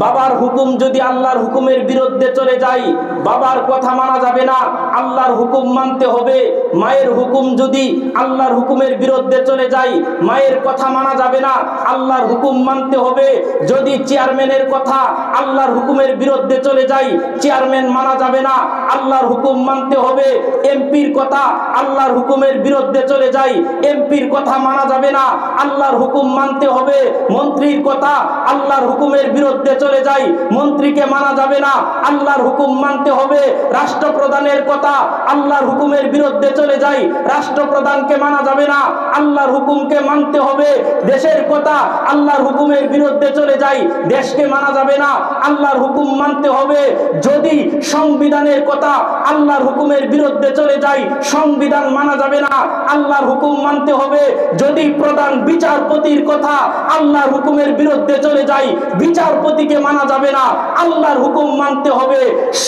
বাবার হুকুম যদি আল্লাহর হুকুমের বিরুদ্ধে চলে যায়, বাবার কথা মানা যাবে না, আল্লাহর হুকুম মানতে হবে। মায়ের হুকুম যদি আল্লাহর হুকুমের বিরুদ্ধে চলে যায়, মায়ের কথা মানা যাবে না, আল্লাহর হুকুম মানতে হবে। যদি চেয়ারম্যানের কথা আল্লাহর হুকুমের বিরুদ্ধে চলে যায়, চেয়ারম্যান মানা যাবে না, আল্লাহর হুকুম মানতে হবে। এমপির কথা আল্লাহর হুকুমের বিরুদ্ধে চলে যায়, এমপির কথা মানা যাবে না, আল্লাহর হুকুম মানতে হবে। মন্ত্রীর কথা আল্লাহর হুকুমের বিরুদ্ধে চলে যায়, মন্ত্রীকে মানা যাবে না, আল্লাহর হুকুম মানতে হবে। রাষ্ট্রপ্রধানের কথা আল্লাহর হুকুমের বিরুদ্ধে চলে যায়, রাষ্ট্রপ্রধানকে মানা যাবে না, আল্লাহর হুকুমকে মানতে হবে। দেশের কথা আল্লাহর হুকুমের বিরুদ্ধে চলে যায়, দেশকে মানা যাবে না, আল্লাহর হুকুম মানতে হবে। যদি সংবিধানের কথা আল্লাহর হুকুমের বিরুদ্ধে চলে যায়, সংবিধান মানা যাবে না, আল্লাহর হুকুম মানতে হবে। যদি প্রধান বিচারপতির কথা আল্লাহর হুকুমের বিরুদ্ধে চলে যায়, বিচারপতিকে মানা যাবে না, আল্লাহর হুকুম মানতে হবে।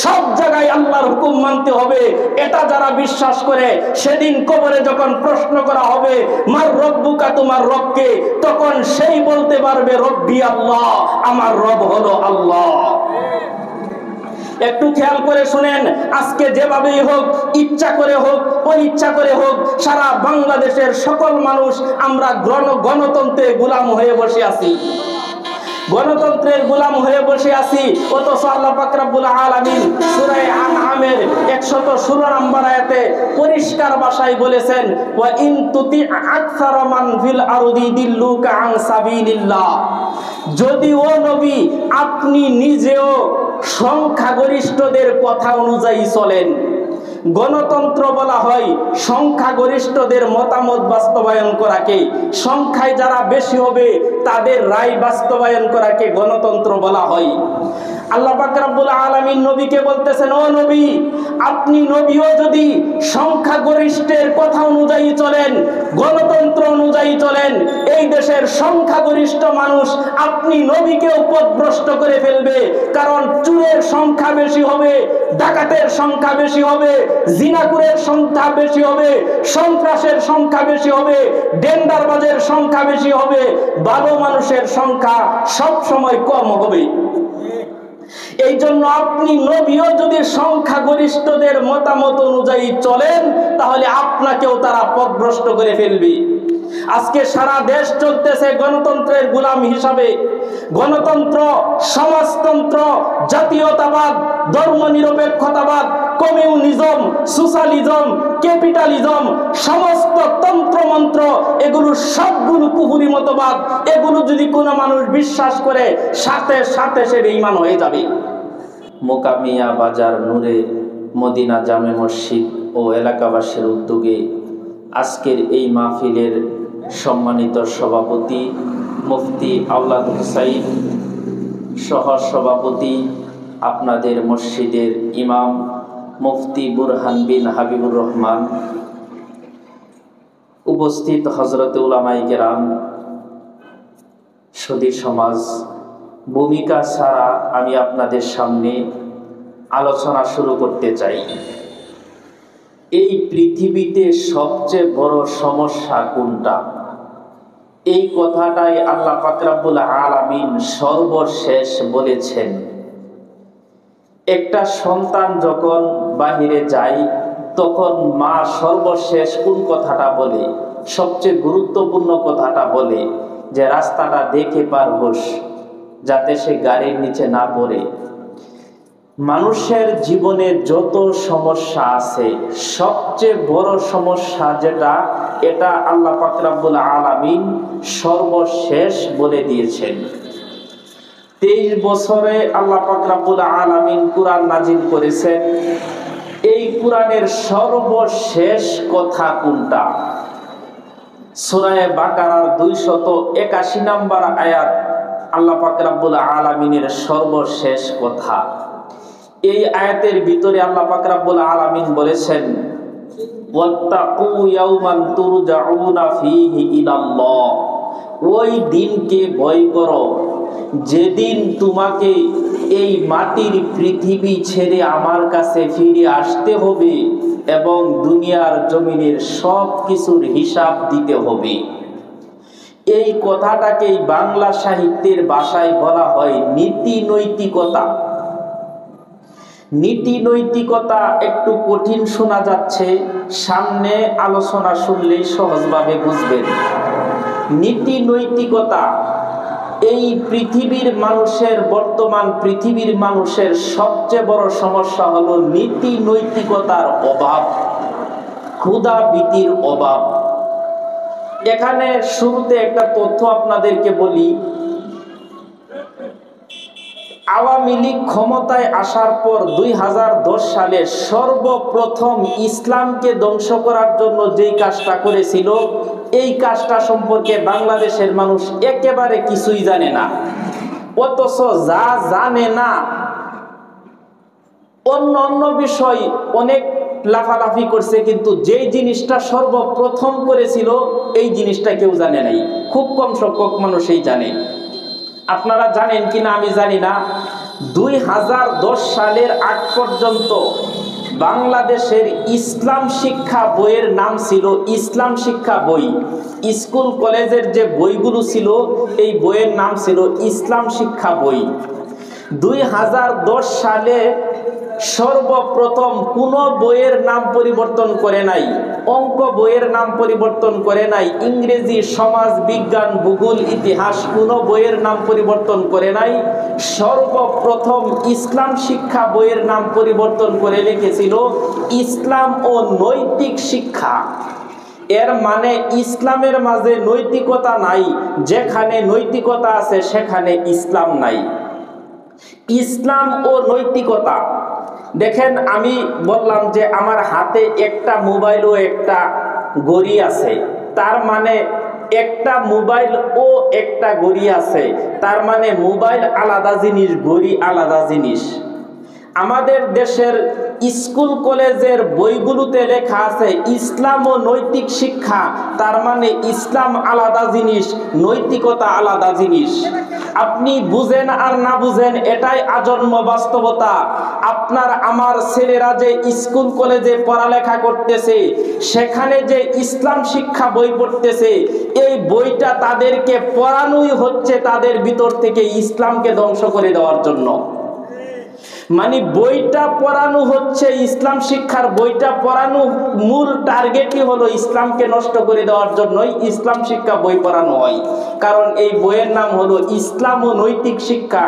সব জায়গায় আল্লাহর হুকুম মানতে হবে। এটা যারা বিশ্বাস করে, সেদিন কবরে যখন প্রশ্ন করা হবে মার রব্বুকা, তোমার রবকে, তখন সেই বলতে পারবে রব্বি আল্লাহ, আমার রব হলো আল্লাহ। একটু খেয়াল করে শুনেন, আজকে যেভাবেই হোক, ইচ্ছা করে হোক অনিচ্ছা করে হোক, সারা বাংলাদেশের সকল মানুষ আমরা গণতন্ত্রে গোলাম হয়ে বসে আছি, গণতন্ত্রের গোলাম হয়ে বসে আছি। অথচ আল্লাহ পাক রব্বুল আলামিন সূরা আনআমের 116 নম্বর আয়াতে পরিষ্কার ভাষায় বলেছেন, ওয়া ইন তুতি আকসারা মান ফিল আরদি দিল্লুকা আন সাবিলিল্লাহ। যদি ও নবী আপনি নিজেও সংখ্যাগরিষ্ঠদের কথা অনুযায়ী চলেন। গণতন্ত্র বলা হয় সংখ্যাগরিষ্ঠদের মতামত বাস্তবায়ন করাকে, সংখ্যায় যারা বেশি হবে তাদের রায় বাস্তবায়ন করাকে গণতন্ত্র বলা হয়। আল্লাহ পাক রব্বুল আলামিন নবীকে বলতেছেন, ও নবী আপনি নবীও যদি সংখ্যাগরিষ্ঠের কথা অনুযায়ী চলেন, গণতন্ত্র অনুযায়ী চলেন, এই দেশের সংখ্যাগরিষ্ঠ মানুষ আপনি নবীকেও পথভ্রষ্ট করে ফেলবে। কারণ চুরের সংখ্যা বেশি হবে, ডাকাতের সংখ্যা বেশি হবে, জিনাকুরের সংখ্যা বেশি হবে, সন্ত্রাসের সংখ্যা বেশি হবে, ডেন্ডারবাজের সংখ্যা বেশি হবে, ভালো মানুষের সংখ্যা সব সময় কম হবে। এই জন্য আপনি নবীও যদি সংখ্যাগরিষ্ঠদের মতামত অনুযায়ী চলেন, তাহলে আপনাকেও তারা পথভ্রষ্ট করে ফেলবে। আজকে সারা দেশ চলতেছে গণতন্ত্রের গোলাম হিসাবে। গণতন্ত্র, সমাজতন্ত্র, জাতীয়তাবাদ, ধর্মনিরপেক্ষতাবাদ, কমিউনিজম, সোশ্যালিজম, ক্যাপিটালিজম, সমস্ত তন্ত্রমন্ত্র, এগুলো সবগুলো কুফরি মতবাদ। এগুলো যদি কোনো মানুষ বিশ্বাস করে, সাথে সাথে সে বেঈমান হয়ে যাবে। মোকামিয়া বাজার নূরে মদিনা জামে মসজিদ ও এলাকাবাসীর উদ্যোগে আজকের এই মাহফিলের সম্মানিত সভাপতি মুফতি আওলাদ হুসাইন, সহ সভাপতি আপনাদের মসজিদের ইমাম মুফতি বুরহান বিন হাবিবুর রহমান, উপস্থিত হযরত উলামায়ে কেরাম, সুধী সমাজ, ভূমিকা ছাড়া আমি আপনাদের সামনে আলোচনা শুরু করতে চাই। এই পৃথিবীতে সবচেয়ে বড় সমস্যা কোনটা? এই কথাটাই আল্লাহ পাক রব্বুল আলামিন সর্বশেষ বলেছেন। একটা সন্তান যখন বাহিরে যায়, তখন মা সর্বশেষ কোন কথাটা বলে? সবচেয়ে গুরুত্বপূর্ণ কথাটা বলে যে রাস্তাটা দেখে পার হোস, যাতে সে গাড়ির নিচে না পড়ে। মানুষের জীবনে যত সমস্যা আছে, সবচেয়ে বড় সমস্যা যেটা, এটা আল্লাহ পাক রব্বুল আলামিন সর্বশেষ বলে দিয়েছেন। 23 বছরে আল্লাহ পাক রব্বুল আলামিন কুরআন নাজিল করেছেন। এই কুরআনের সর্বশেষ কথা কোনটা? সূরা বাকারার 281 নম্বর আয়াত, আল্লাহ পাক রব্বুল আলামিনের সর্বশেষ কথা। এই আয়াতের ভিতরে আল্লাহ পাক রব্বুল আলামিন বলেছেন, ওয়াত্তাকু ইয়াওমান তুরজাউনা ফীহি ইলাল্লাহ। ওই দিনকে ভয় করো যেদিন তোমাকে এই মাটির পৃথিবী ছেড়ে আমার কাছে ফিরে আসতে হবে এবং দুনিয়ার জমিনের সব কিছুর হিসাব দিতে হবে। এই কথাটাকেই বাংলা সাহিত্যের ভাষায় বলা হয় নীতি নৈতিকতা। নীতি নৈতিকতা একটু কঠিন শোনা যাচ্ছে, সামনে আলোচনা শুনলেই সহজভাবে বুঝবেন। নীতি নৈতিকতা এই পৃথিবীর মানুষের, বর্তমান পৃথিবীর মানুষের সবচেয়ে বড় সমস্যা হলো নীতি নৈতিকতার অভাব, ক্ষুধাভীতির অভাব। এখানে শুরুতে একটা তথ্য আপনাদেরকে বলি। আওয়ামী লীগ ক্ষমতায় আসার পর 2010 সালে সর্বপ্রথম ইসলামকে ধ্বংস করার জন্য যেই কাজটা করেছিল, এই কাজটা সম্পর্কে বাংলাদেশের মানুষ একেবারে কিছুই জানে না। অথচ যা জানে না, অন্য অন্য বিষয় অনেক লাফালাফি করছে, কিন্তু যেই জিনিসটা সর্বপ্রথম করেছিল এই জিনিসটা কেউ জানে নাই। খুব কম সংখ্যক মানুষই জানে। আপনারা জানেন কিনা আমি জানি না, 2010 সালের আগ পর্যন্ত বাংলাদেশের ইসলাম শিক্ষা বইয়ের নাম ছিল ইসলাম শিক্ষা বই। স্কুল কলেজের যে বইগুলো ছিল, এই বইয়ের নাম ছিল ইসলাম শিক্ষা বই। 2010 সালে সর্বপ্রথম কোন বইয়ের নাম পরিবর্তন করে নাই, অঙ্ক বইয়ের নাম পরিবর্তন করে নাই, ইংরেজি, সমাজ বিজ্ঞান, ভূগোল, ইতিহাস কোন বইয়ের নাম পরিবর্তন করে নাই। সর্বপ্রথম ইসলাম শিক্ষা বইয়ের নাম পরিবর্তন করে লিখেছিল ইসলাম ও নৈতিক শিক্ষা। এর মানে ইসলামের মাঝে নৈতিকতা নাই, যেখানে নৈতিকতা আছে সেখানে ইসলাম নাই। ইসলাম ও নৈতিকতা দেখেন, আমি বললাম যে আমার হাতে একটা মোবাইল ও একটা ঘড়ি আছে, তার মানে একটা মোবাইল ও একটা ঘড়ি আছে, তার মানে মোবাইল আলাদা জিনিস, ঘড়ি আলাদা জিনিস। আমাদের দেশের স্কুল কলেজের বইগুলোতে লেখা আছে ইসলাম ও নৈতিক শিক্ষা, তার মানে ইসলাম আলাদা জিনিস, নৈতিকতা আলাদা জিনিস। আপনি বুঝেন আর না বুঝেন, এটাই আজন্ম বাস্তবতা। আপনার আমার ছেলেরা যে স্কুল কলেজে পড়ালেখা করতেছে, সেখানে যে ইসলাম শিক্ষা বই পড়তেছে, এই বইটা তাদেরকে পড়ানোই হচ্ছে তাদের ভিতর থেকে ইসলামকে ধ্বংস করে দেওয়ার জন্য। মানে বইটা পড়ানো হচ্ছে, ইসলাম শিক্ষার বইটা পড়ানো মূল টার্গেটই হলো ইসলামকে নষ্ট করে দেওয়ার জন্যই ইসলাম শিক্ষা বই পড়ানো হয়। কারণ এই বইয়ের নাম হলো ইসলাম ও নৈতিক শিক্ষা।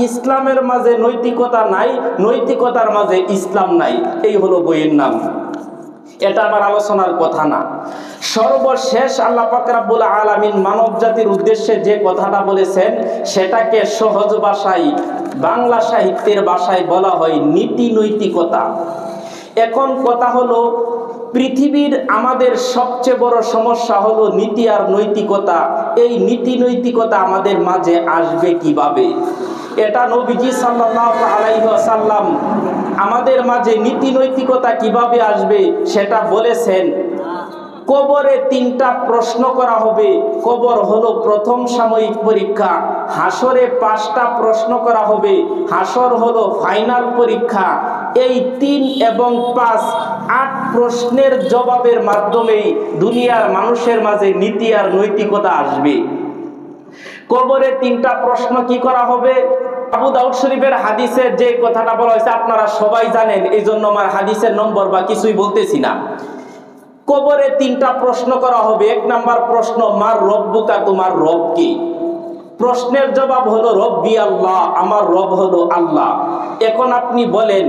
ইসলামের মাঝে নৈতিকতা নাই, নৈতিকতার মাঝে ইসলাম নাই, এই হলো বইয়ের নাম। এটা আমার আলোচনার কথা না। সর্বশেষ আল্লাহ পাক রব্বুল আলামিন মানব জাতির উদ্দেশ্যে যে কথাটা বলেছেন, সেটাকে সহজ ভাষায়, বাংলা সাহিত্যের ভাষায় বলা হয় নীতি নৈতিকতা। এখন কথা হলো, পৃথিবীর আমাদের সবচেয়ে বড় সমস্যা হলো নীতি আর নৈতিকতা। এই নীতি নৈতিকতা আমাদের মাঝে আসবে কিভাবে? এটা নবীজি সাল্লাল্লাহু আলাইহি ওয়াসাল্লাম আমাদের মাঝে নীতি নৈতিকতা কিভাবে আসবে সেটা বলেছেন। কবরে 3টা প্রশ্ন করা হবে। কবর হলো প্রথম সাময়িক পরীক্ষা। হাসরে 5টা প্রশ্ন করা হবে। হাসর হলো ফাইনাল পরীক্ষা। এই 3 এবং 5, 8 প্রশ্নের জবাবের মাধ্যমে দুনিয়ার মানুষের মাঝে নীতি আর নৈতিকতা আসবে। কবরে 3টা প্রশ্ন কি করা হবে? আবু দাউদ শরীফের হাদিসে যে কথাটা বলা হয়েছে আপনারা সবাই জানেন, এই জন্য আমার হাদিসের নম্বর বা কিছুই বলতেছি না। কবরে 3টা প্রশ্ন করা হবে। 1 নাম্বার প্রশ্ন, মার রব্বুকা, তোমার রব কি? প্রশ্নের জবাব হলো রব্বি আল্লাহ, আমার রব হলো আল্লাহ। এখন আপনি বলেন,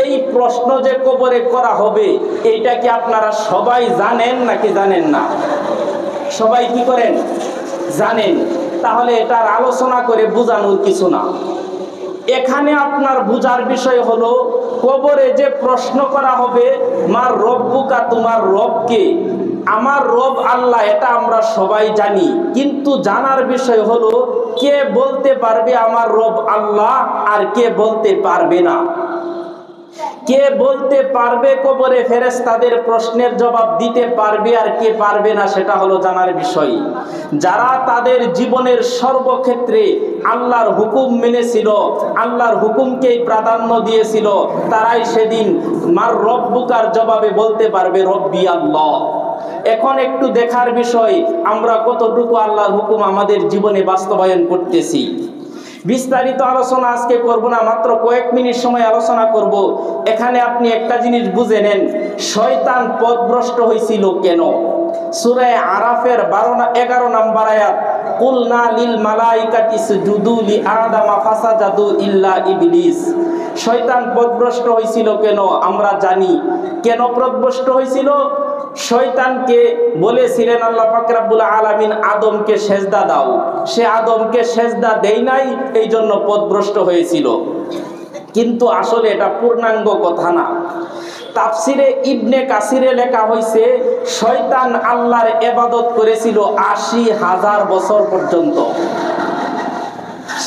এই প্রশ্ন যে কবরে করা হবে, এইটা কি আপনারা সবাই জানেন নাকি জানেন না? সবাই কি করেন? জানেন। তাহলে এটার আলোচনা করে বোঝানোর কিছু না। এখানে আপনার বুঝার বিষয় হলো, কবরে যে প্রশ্ন করা হবে, মার রব্বুকা, তোমার রব কে? আমার রব আল্লাহ, এটা আমরা সবাই জানি। কিন্তু জানার বিষয় হলো, কে বলতে পারবে আমার রব আল্লাহ আর কে বলতে পারবে না? কে বলতে পারবে কবরে ফেরেশতাদের প্রশ্নের জবাব দিতে পারবে আর কে পারবে না, সেটা হলো জানার বিষয়। যারা তাদের জীবনের সর্বক্ষেত্রে আল্লাহর হুকুম মেনেছিল, আল্লাহর হুকুমকেই প্রাধান্য দিয়েছিল, তারাই সেদিন মার রব্বুকার জবাবে বলতে পারবে রব্বি আল্লাহ। এখন একটু দেখার বিষয় আমরা কতটুকু আল্লাহর হুকুম আমাদের জীবনে বাস্তবায়ন করতেছি। বিস্তারিত আলোচনা আজকে করব না, মাত্র কয়েক মিনিট সময় আলোচনা করব। এখানে আপনি একটা জিনিস বুঝে নেন, শয়তান পথভ্রষ্ট হয়েছিল কেন? সূরা আরাফের 11 নম্বর আয়াত, কুলনা লিল মালাইকাতি ইসজুদু লি আদামা ফাসাজাদু ইল্লা ইবলিস। শয়তান পথভ্রষ্ট হয়েছিল কেন আমরা জানি। কেন পথভ্রষ্ট হয়েছিল? শয়তানকে বলেছিলেন আল্লাহ পাক রব্বুল আলামিন আদমকে সেজদা দাও, সে আদমকে সেজদা দেয় নাই, এই জন্য পথভ্রষ্ট হয়েছিল। কিন্তু আসলে এটা পূর্ণাঙ্গ কথা না। তাফসিরে ইবনে কাসিরে লেখা হয়েছে শয়তান আল্লাহর ইবাদত করেছিল ৮০,০০০ বছর পর্যন্ত।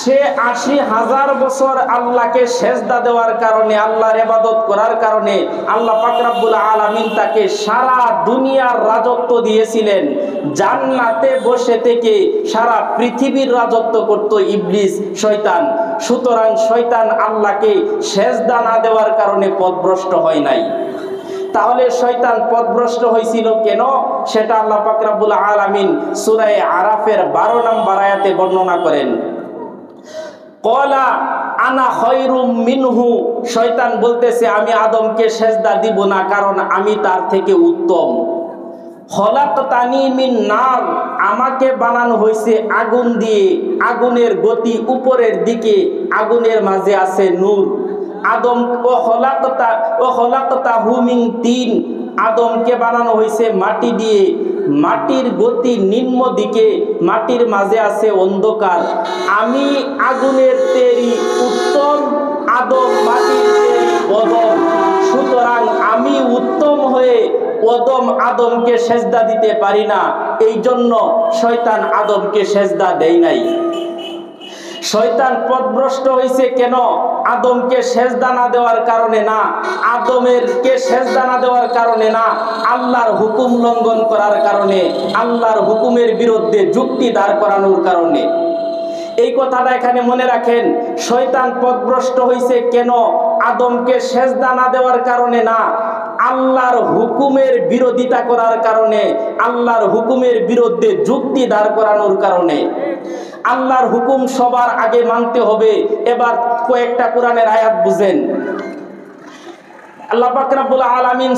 সে ৮০,০০০ বছর আল্লাহকে সেজদা দেওয়ার কারণে, আল্লাহর ইবাদত করার কারণে আল্লাহ পাক রব্বুল আলামিন তাকে সারা দুনিয়ার রাজত্ব দিয়েছিলেন। জান্নাতে বসে থেকে সারা পৃথিবীর রাজত্ব করত ইবলিস, শয়তান। সুতরাং শয়তান আল্লাহকে সেজদা না দেওয়ার কারণে পথভ্রষ্ট হয় নাই। তাহলে শয়তান পথভ্রষ্ট হয়েছিল কেন? সেটা আল্লাহ পাক রব্বুল আলামিন সূরা আরাফের 12 নম্বর আয়াতে বর্ণনা করেন। কলা আনা খয়রুম মিনহু, শয়তান বলতেছে আমি আদমকে সেজদা দিব না, কারণ আমি তার থেকে উত্তম। খলাকতানি মিন নার, আমাকে বানানো হয়েছে আগুন দিয়ে, আগুনের গতি উপরের দিকে, আগুনের মাঝে আছে নূর। আদম ও খলাকতাহু মিন তিন, আদমকে বানানো হয়েছে মাটি দিয়ে, মাটির গতি নিম্ন দিকে, মাটির মাঝে আছে অন্ধকার। আমি আগুনের তৈরি উত্তম, আদম মাটির তৈরি অদম। সুতরাং আমি উত্তম হয়ে অদম আদমকে সেজদা দিতে পারি না, এই জন্য শয়তান আদমকে সেজদা দেয় নাই। শয়তান পথভ্রষ্ট হয়েছে কেন? আদমকে সেজদা না দেওয়ার কারণে না, আদমেরকে সেজদা না দেওয়ার কারণে না, আল্লাহর হুকুম লঙ্ঘন করার কারণে, আল্লাহর হুকুমের বিরুদ্ধে যুক্তি দাঁড় করানোর কারণে। এই কথাটা এখানে মনে রাখেন। শয়তান পথভ্রষ্ট হয়েছে কেন? আদমকে সেজদা না দেওয়ার কারণে না, আল্লাহর হুকুমের বিরোধিতা করার কারণে, আল্লাহর হুকুমের বিরুদ্ধে যুক্তি দাঁড় করানোর কারণে। আল্লাহর হুকুম সবার আগে মানতে হবে। এবার কয়েকটা কোরআনের আয়াত বুঝেন। আল্লাহ পাক রব্বুল আলামিন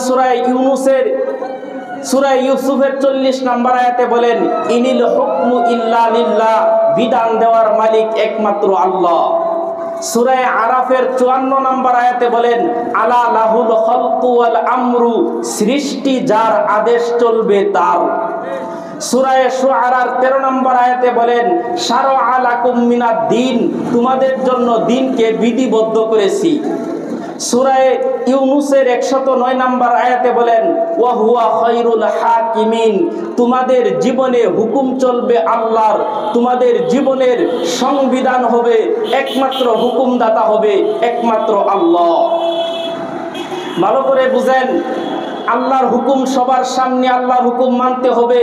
সূরা ইউসুফের 40 নম্বর আয়াতে বলেন, ইনিল হুকমু ইল্লা লিল্লাহ, বিধান দেওয়ার মালিক একমাত্র আল্লাহ। সূরা আরাফের 54 নম্বর আয়াতে বলেন, আলা লাহুল খালকু ওয়াল আমরু, সৃষ্টি যার, আদেশ চলবে তার। সূরা শুআরার 13 নম্বর আয়াতে বলেন, শারআ লাকুম মিনাদ দ্বীন, তোমাদের জন্য দ্বীনকে বিধিবদ্ধ করেছি। সূরা ইউনূসের 109 নম্বর আয়াতে বলেন, ওয়া হুয়া খায়রুল হাকিমিন, তোমাদের জীবনে হুকুম চলবে আল্লাহর, তোমাদের জীবনের সংবিধান হবে একমাত্র, হুকুমদাতা হবে একমাত্র আল্লাহ। ভালো করে বুঝেন, আল্লাহর হুকুম সবার সামনে, আল্লাহর হুকুম মানতে হবে।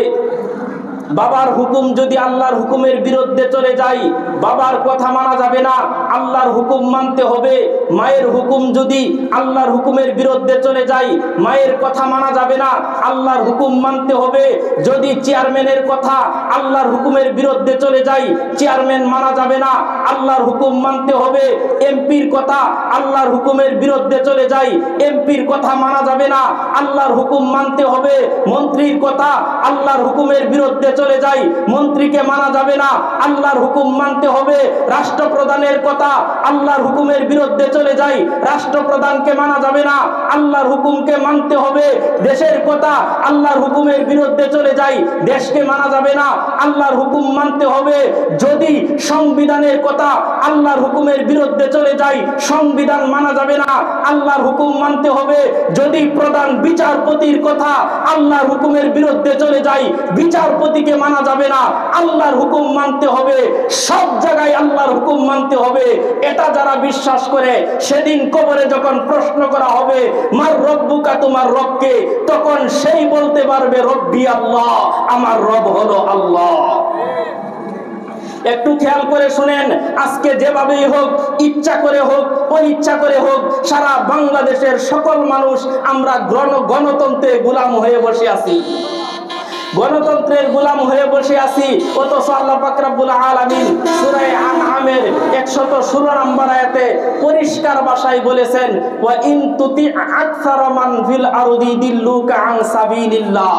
বাবার হুকুম যদি আল্লাহর হুকুমের বিরুদ্ধে চলে যায়, বাবার কথা মানা যাবে না, আল্লাহর হুকুম মানতে হবে। মায়ের হুকুম যদি আল্লাহর হুকুমের বিরুদ্ধে চলে যায়, মায়ের কথা মানা যাবে না, আল্লাহর হুকুম মানতে হবে। যদি চেয়ারম্যানের কথা আল্লাহর হুকুমের বিরুদ্ধে চলে যায়, চেয়ারম্যান মানা যাবে না, আল্লাহর হুকুম মানতে হবে। এমপির কথা আল্লাহর হুকুমের বিরুদ্ধে চলে যায়, এমপির কথা মানা যাবে না, আল্লাহর হুকুম মানতে হবে। মন্ত্রীর কথা আল্লাহর হুকুমের বিরুদ্ধে চলে যায়, মন্ত্রীকে মানা যাবে না, আল্লাহর হুকুম মানতে হবে। রাষ্ট্রপ্রধানের কথা আল্লাহর হুকুমের বিরুদ্ধে চলে যায়, রাষ্ট্রপ্রধানকে মানা যাবে না, আল্লাহর হুকুমকে মানতে হবে। দেশের কথা আল্লাহর হুকুমের বিরুদ্ধে চলে যায়, দেশকে মানা যাবে না, আল্লাহর হুকুম মানতে হবে। যদি সংবিধানের কথা আল্লাহর হুকুমের বিরুদ্ধে চলে যায়, সংবিধান মানা যাবে না, আল্লাহর হুকুম মানতে হবে। যদি প্রধান বিচারপতির কথা আল্লাহর হুকুমের বিরুদ্ধে চলে যায়, বিচারপতিকে মানা যাবে না, আল্লাহর হুকুম মানতে হবে। সব জায়গায় আল্লাহর হুকুম মানতে হবে। এটা যারা বিশ্বাস করে, সেদিন কবরে যখন প্রশ্ন করা হবে মার রব্বুকা, তোমার রবকে, তখন সেই বলতে পারবে রব্বি আল্লাহ, আমার রব হলো আল্লাহ। একটু খেয়াল করে শুনেন, আজকে যেভাবেই হোক, ইচ্ছা করে হোক অনিচ্ছা করে হোক, সারা বাংলাদেশের সকল মানুষ আমরা গণতন্ত্রে গোলাম হয়ে বসে আছি। গণতন্ত্রের গোলাম হয়ে বসে আছি, অথচ আল্লাহ পাক রব্বুল আলামিন সূরা আনআমের 116 নম্বর আয়াতে পরিষ্কার ভাষায় বলেছেন, ওয়া ইন তুতি আকসারা মান ফিল আরদি দিল্লুকা আন সাবিলিল্লাহ।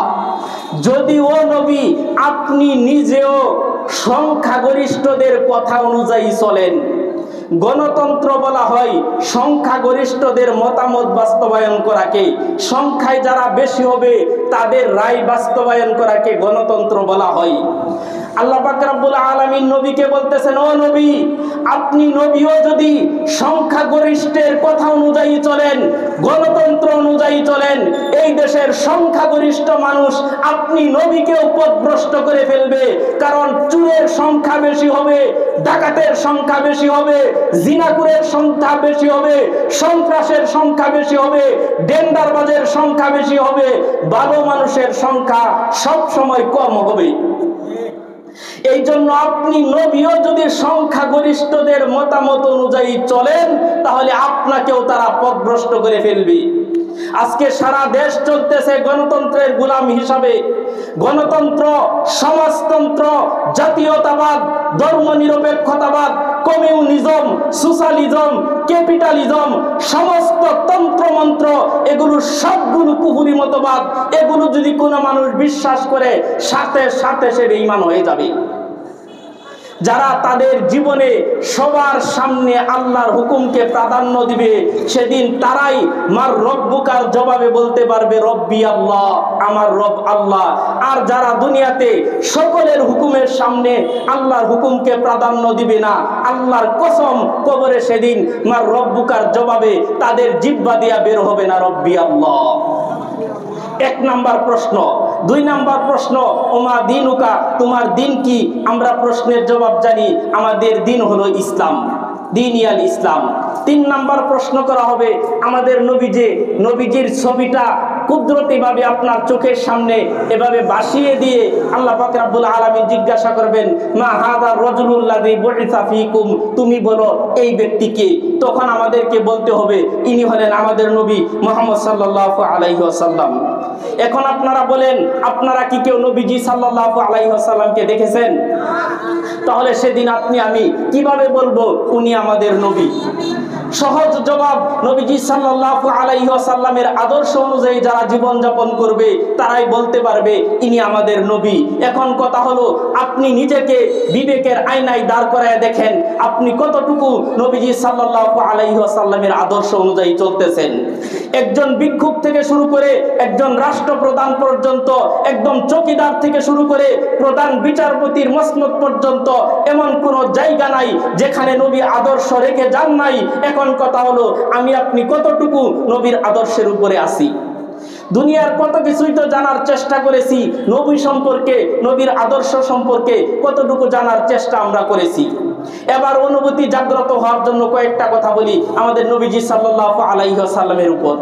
যদি ও নবী আপনি নিজেও সংখ্যাগরিষ্ঠদের কথা অনুযায়ী চলেন। গণতন্ত্র বলা হয় সংখ্যাগরিষ্ঠদের মতামত বাস্তবায়ন করাকে, সংখ্যায় যারা বেশি হবে তাদের রায় বাস্তবায়ন করাকে গণতন্ত্র বলা হয়। আল্লাহ পাক রব্বুল আলামিন নবীকে বলতেছেন, ও নবী আপনি নবীও যদি সংখ্যাগরিষ্ঠের কথা অনুযায়ী চলেন, গণতন্ত্র অনুযায়ী চলেন, এই দেশের সংখ্যাগরিষ্ঠ মানুষ আপনি নবীকেও পথভ্রষ্ট করে ফেলবে। কারণ চুরের সংখ্যা বেশি হবে, ডাকাতের সংখ্যা বেশি হবে, জিনাকুরের সংখ্যা বেশি হবে, সন্ত্রাসের সংখ্যা বেশি হবে, ডেন্ডারবাজের সংখ্যা বেশি হবে, ভালো মানুষের সংখ্যা সব সময় কম হবে। এই জন্য আপনি নবীও যদি সংখ্যাগরিষ্ঠদের মতামত অনুযায়ী চলেন, তাহলে আপনাকেও তারা পথভ্রষ্ট করে ফেলবে। আজকে সারা দেশ চলতেছে গণতন্ত্রের গোলাম হিসাবে। গণতন্ত্র, সমাজতন্ত্র, জাতীয়তাবাদ, ধর্মনিরপেক্ষতাবাদ, কমিউনিজম, সোশ্যালিজম, ক্যাপিটালিজম, সমস্ত তন্ত্রমন্ত্র, এগুলো সবগুলো কুফরি মতবাদ। এগুলো যদি কোনো মানুষ বিশ্বাস করে, সাথে সাথে সে বেঈমান হয়ে যাবে। যারা তাদের জীবনে সবার সামনে আল্লাহর হুকুমকে প্রাধান্য দিবে, সেদিন তারাই মার রব্বুকার জবাবে বলতে পারবে রব্বি আল্লাহ, আমার রব আল্লাহ। আর যারা দুনিয়াতে সকলের হুকুমের সামনে আল্লাহর হুকুমকে প্রাধান্য দিবে না, আল্লাহর কসম কবরে সেদিন মার রব্বুকার জবাবে তাদের জিহ্বা দিয়া বের হবে না রব্বি আল্লাহ। এক নাম্বার প্রশ্ন। দুই নাম্বার প্রশ্ন, ওমা দিনুকা, তোমার দিন কি? আমরা প্রশ্নের জবাব জানি, আমাদের দিন হলো ইসলাম, দিনিয়াল ইসলাম। তিন নাম্বার প্রশ্ন করা হবে, আমাদের নবীজির ছবিটা কুদরতিভাবে আপনার চোখের সামনে এভাবে ভাসিয়ে দিয়ে আল্লাহ পাক রব্বুল আলামিন জিজ্ঞাসা করবেন, মা হাযা রাজুলুল্লাযী বুইসা ফীকুম, তুমি বলো এই ব্যক্তিকে। তখন আমাদেরকে বলতে হবে, ইনি হলেন আমাদের নবী মুহাম্মদ সাল্লাল্লাহু আলাইহি ওয়াসাল্লাম। এখন আপনারা বলেন, আপনারা কি কেউ নবীজি সাল্লাল্লাহু আলাইহি ওয়াসাল্লামকে দেখেছেন? তাহলে সেদিন আপনি আমি কিভাবে বলবো উনি আমাদের নবী? সহজ জবাব, নবীজি সাল্লাল্লাহু আলাইহি ওয়াসাল্লামের আদর্শ অনুযায়ী যারা জীবন যাপন করবে তারাই বলতে পারবে ইনি আমাদের নবী। এখন কথা হলো, আপনি নিজেকে বিবেকের আয়নায় দাঁড় করায় দেখেন, আপনি কতটুকু নবীজি সাল্লাল্লাহু আলাইহি ওয়াসাল্লামের আদর্শ অনুযায়ী চলতেছেন। একজন ভিক্ষুক থেকে শুরু করে একজন রাষ্ট্রপ্রধান পর্যন্ত, একদম চৌকিদার থেকে শুরু করে প্রধান বিচারপতির মসনদ পর্যন্ত এমন কোন জায়গা নাই যেখানে নবী আদর্শ রেখে যান নাই। এখন কথা হলো, আমি আপনি কতটুকু নবীর আদর্শের উপরে আছি? দুনিয়ার কত কিছুই তো জানার চেষ্টা করেছি, নবী সম্পর্কে, নবীর আদর্শ সম্পর্কে কতটুকু জানার চেষ্টা আমরা করেছি। এবার অনুভূতি জাগ্রত হওয়ার জন্য কয়েকটা কথা বলি আমাদের নবীজি সাল্লাল্লাহু আলাইহি ওয়াসাল্লামের উপর।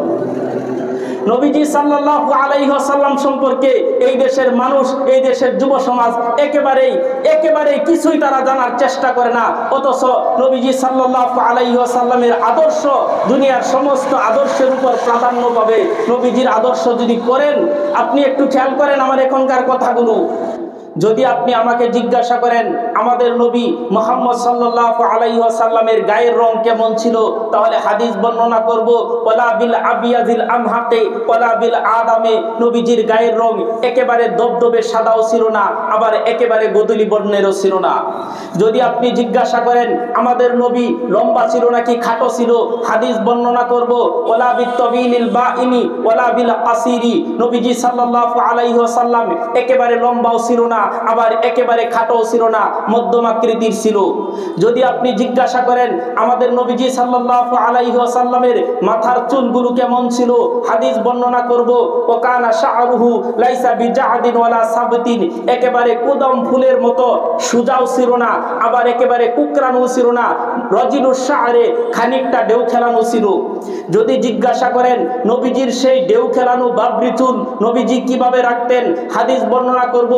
নবীজি সাল্লাল্লাহু আলাইহি ওয়াসাল্লাম সম্পর্কে এই দেশের মানুষ, এই দেশের যুব সমাজ একেবারেই কিছুই তারা জানার চেষ্টা করে না। অথচ নবীজি সাল্লাল্লাহু আলাইহি ওয়াসাল্লামের আদর্শ দুনিয়ার সমস্ত আদর্শের উপর প্রাধান্য পাবে। নবীজির আদর্শ যদি করেন, আপনি একটু খেয়াল করেন আমার এখনকার কথাগুলো। যদি আপনি আমাকে জিজ্ঞাসা করেন আমাদের নবী মুহাম্মদ সাল্লাল্লাহু আলাইহি ওয়াসাল্লামের গায়ের রং কেমন ছিল, তাহলে হাদিস বর্ণনা করব, ওয়ালা বিল আবিয়াজিল আমহাকে ওয়ালা বিল আদামে, নবীজির গায়ের রং একেবারে দবদবে সাদাও ছিল না, আবার একেবারে গোধূলি বর্ণেরও ছিল না। যদি আপনি জিজ্ঞাসা করেন আমাদের নবী লম্বা ছিল নাকি খাটো ছিল, হাদিস বর্ণনা করব, ওয়ালা বিত তাবিলিল বাইনি ওয়ালা বিল কাসিরি, নবীজি সাল্লাল্লাহু আলাইহি ওয়াসাল্লাম একেবারে লম্বাও ছিল না, আবার একেবারে খাটোও ছিল না, মধ্যম আকৃতির ছিল। যদি আপনি জিজ্ঞাসা করেন আমাদের নবীজি সাল্লাল্লাহু আলাইহি ওয়াসাল্লামের মাথার চুলগুলো কেমন ছিল, হাদিস বর্ণনা করব, ওয়াকানা শা'রুহু লাইসা বিজা'দিন ওয়ালা সাবতিন, একেবারে কদম ফুলের মতো সুজাও ছিল না, আবার একেবারে কুকরানো ছিল না, রজিলুশ শা'রে খানিকটা ঢেউ খেলানো ছিল। যদি জিজ্ঞাসা করেন নবীজির সেই ঢেউ খেলানো বাবরি চুল নবীজি কিভাবে রাখতেন, হাদিস বর্ণনা করব,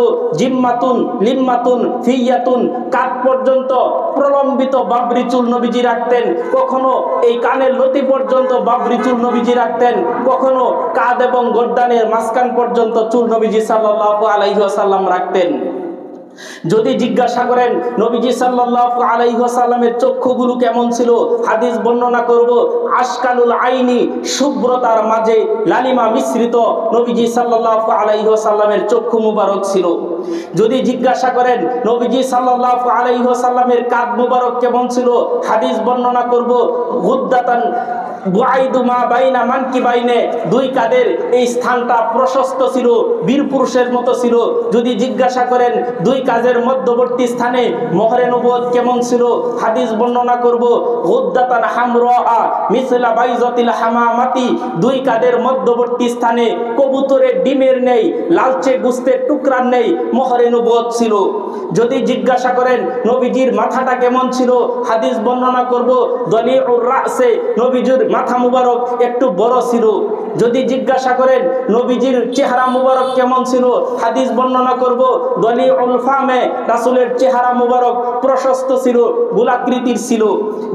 জিম্মাতুন লিম্মাতুন ফিয়াতুন, কাঁধ পর্যন্ত প্রলম্বিত বাবরি চুল নবীজি রাখতেন, কখনো এই কানের লতি পর্যন্ত বাবরি চুল নবীজি রাখতেন, কখনো কাঁধ এবং গর্দানের মাঝখান পর্যন্ত চুল নবীজি সাল্লাল্লাহু আলাইহি ওয়াসাল্লাম রাখতেন। যদি জিজ্ঞাসা করেন নবীজি সাল্লাল্লাহু আলাইহি ওয়াসাল্লামের চক্ষুগুলো কেমন ছিল, হাদিস বর্ণনা করব আশকালুল আইনি, শুভ্রতার মাঝে লালিমা মিশ্রিত নবীজি সাল্লাল্লাহু আলাইহি ওয়াসাল্লামের চক্ষু মুবারক ছিল। যদি জিজ্ঞাসা করেন নবীজি সাল্লাল্লাহু আলাইহি ওয়াসাল্লামের কাঁধ মুবারক কেমন ছিল, হাদিস বর্ণনা করব গুদ্দাতান বুআইদু মা বাইনা মানকিবাইনে, দুই কাঁধের এই স্থানটা প্রশস্ত ছিল, বীর পুরুষের মতো ছিল। যদি জিজ্ঞাসা করেন দুই কাঁধের মধ্যবর্তী স্থানে মোহরে নবুয়ত কেমন ছিল, হাদিস বর্ণনা করব গুদ্দাতান হামরা মিসলা বাইজাতিল হামামাতি, দুই কাঁধের মধ্যবর্তী স্থানে কবুতরের ডিমের নেই, লালচে গোস্তের টুকরার নেই মোহরে নবুয়ত ছিল। যদি জিজ্ঞাসা করেন নবীজির মাথাটা কেমন ছিল, হাদিস বর্ণনা করব দলিউর রাসে, নবীজির মাথা মুবারক একটু বড় ছিল। যদি জিজ্ঞাসা করেন নবীজির চেহারা মুবারক কেমন ছিল, হাদিস বর্ণনা করব দলিউল ফামে, রাসূলের চেহারা মুবারক প্রশস্ত ছিল, গোলাকৃতির ছিল।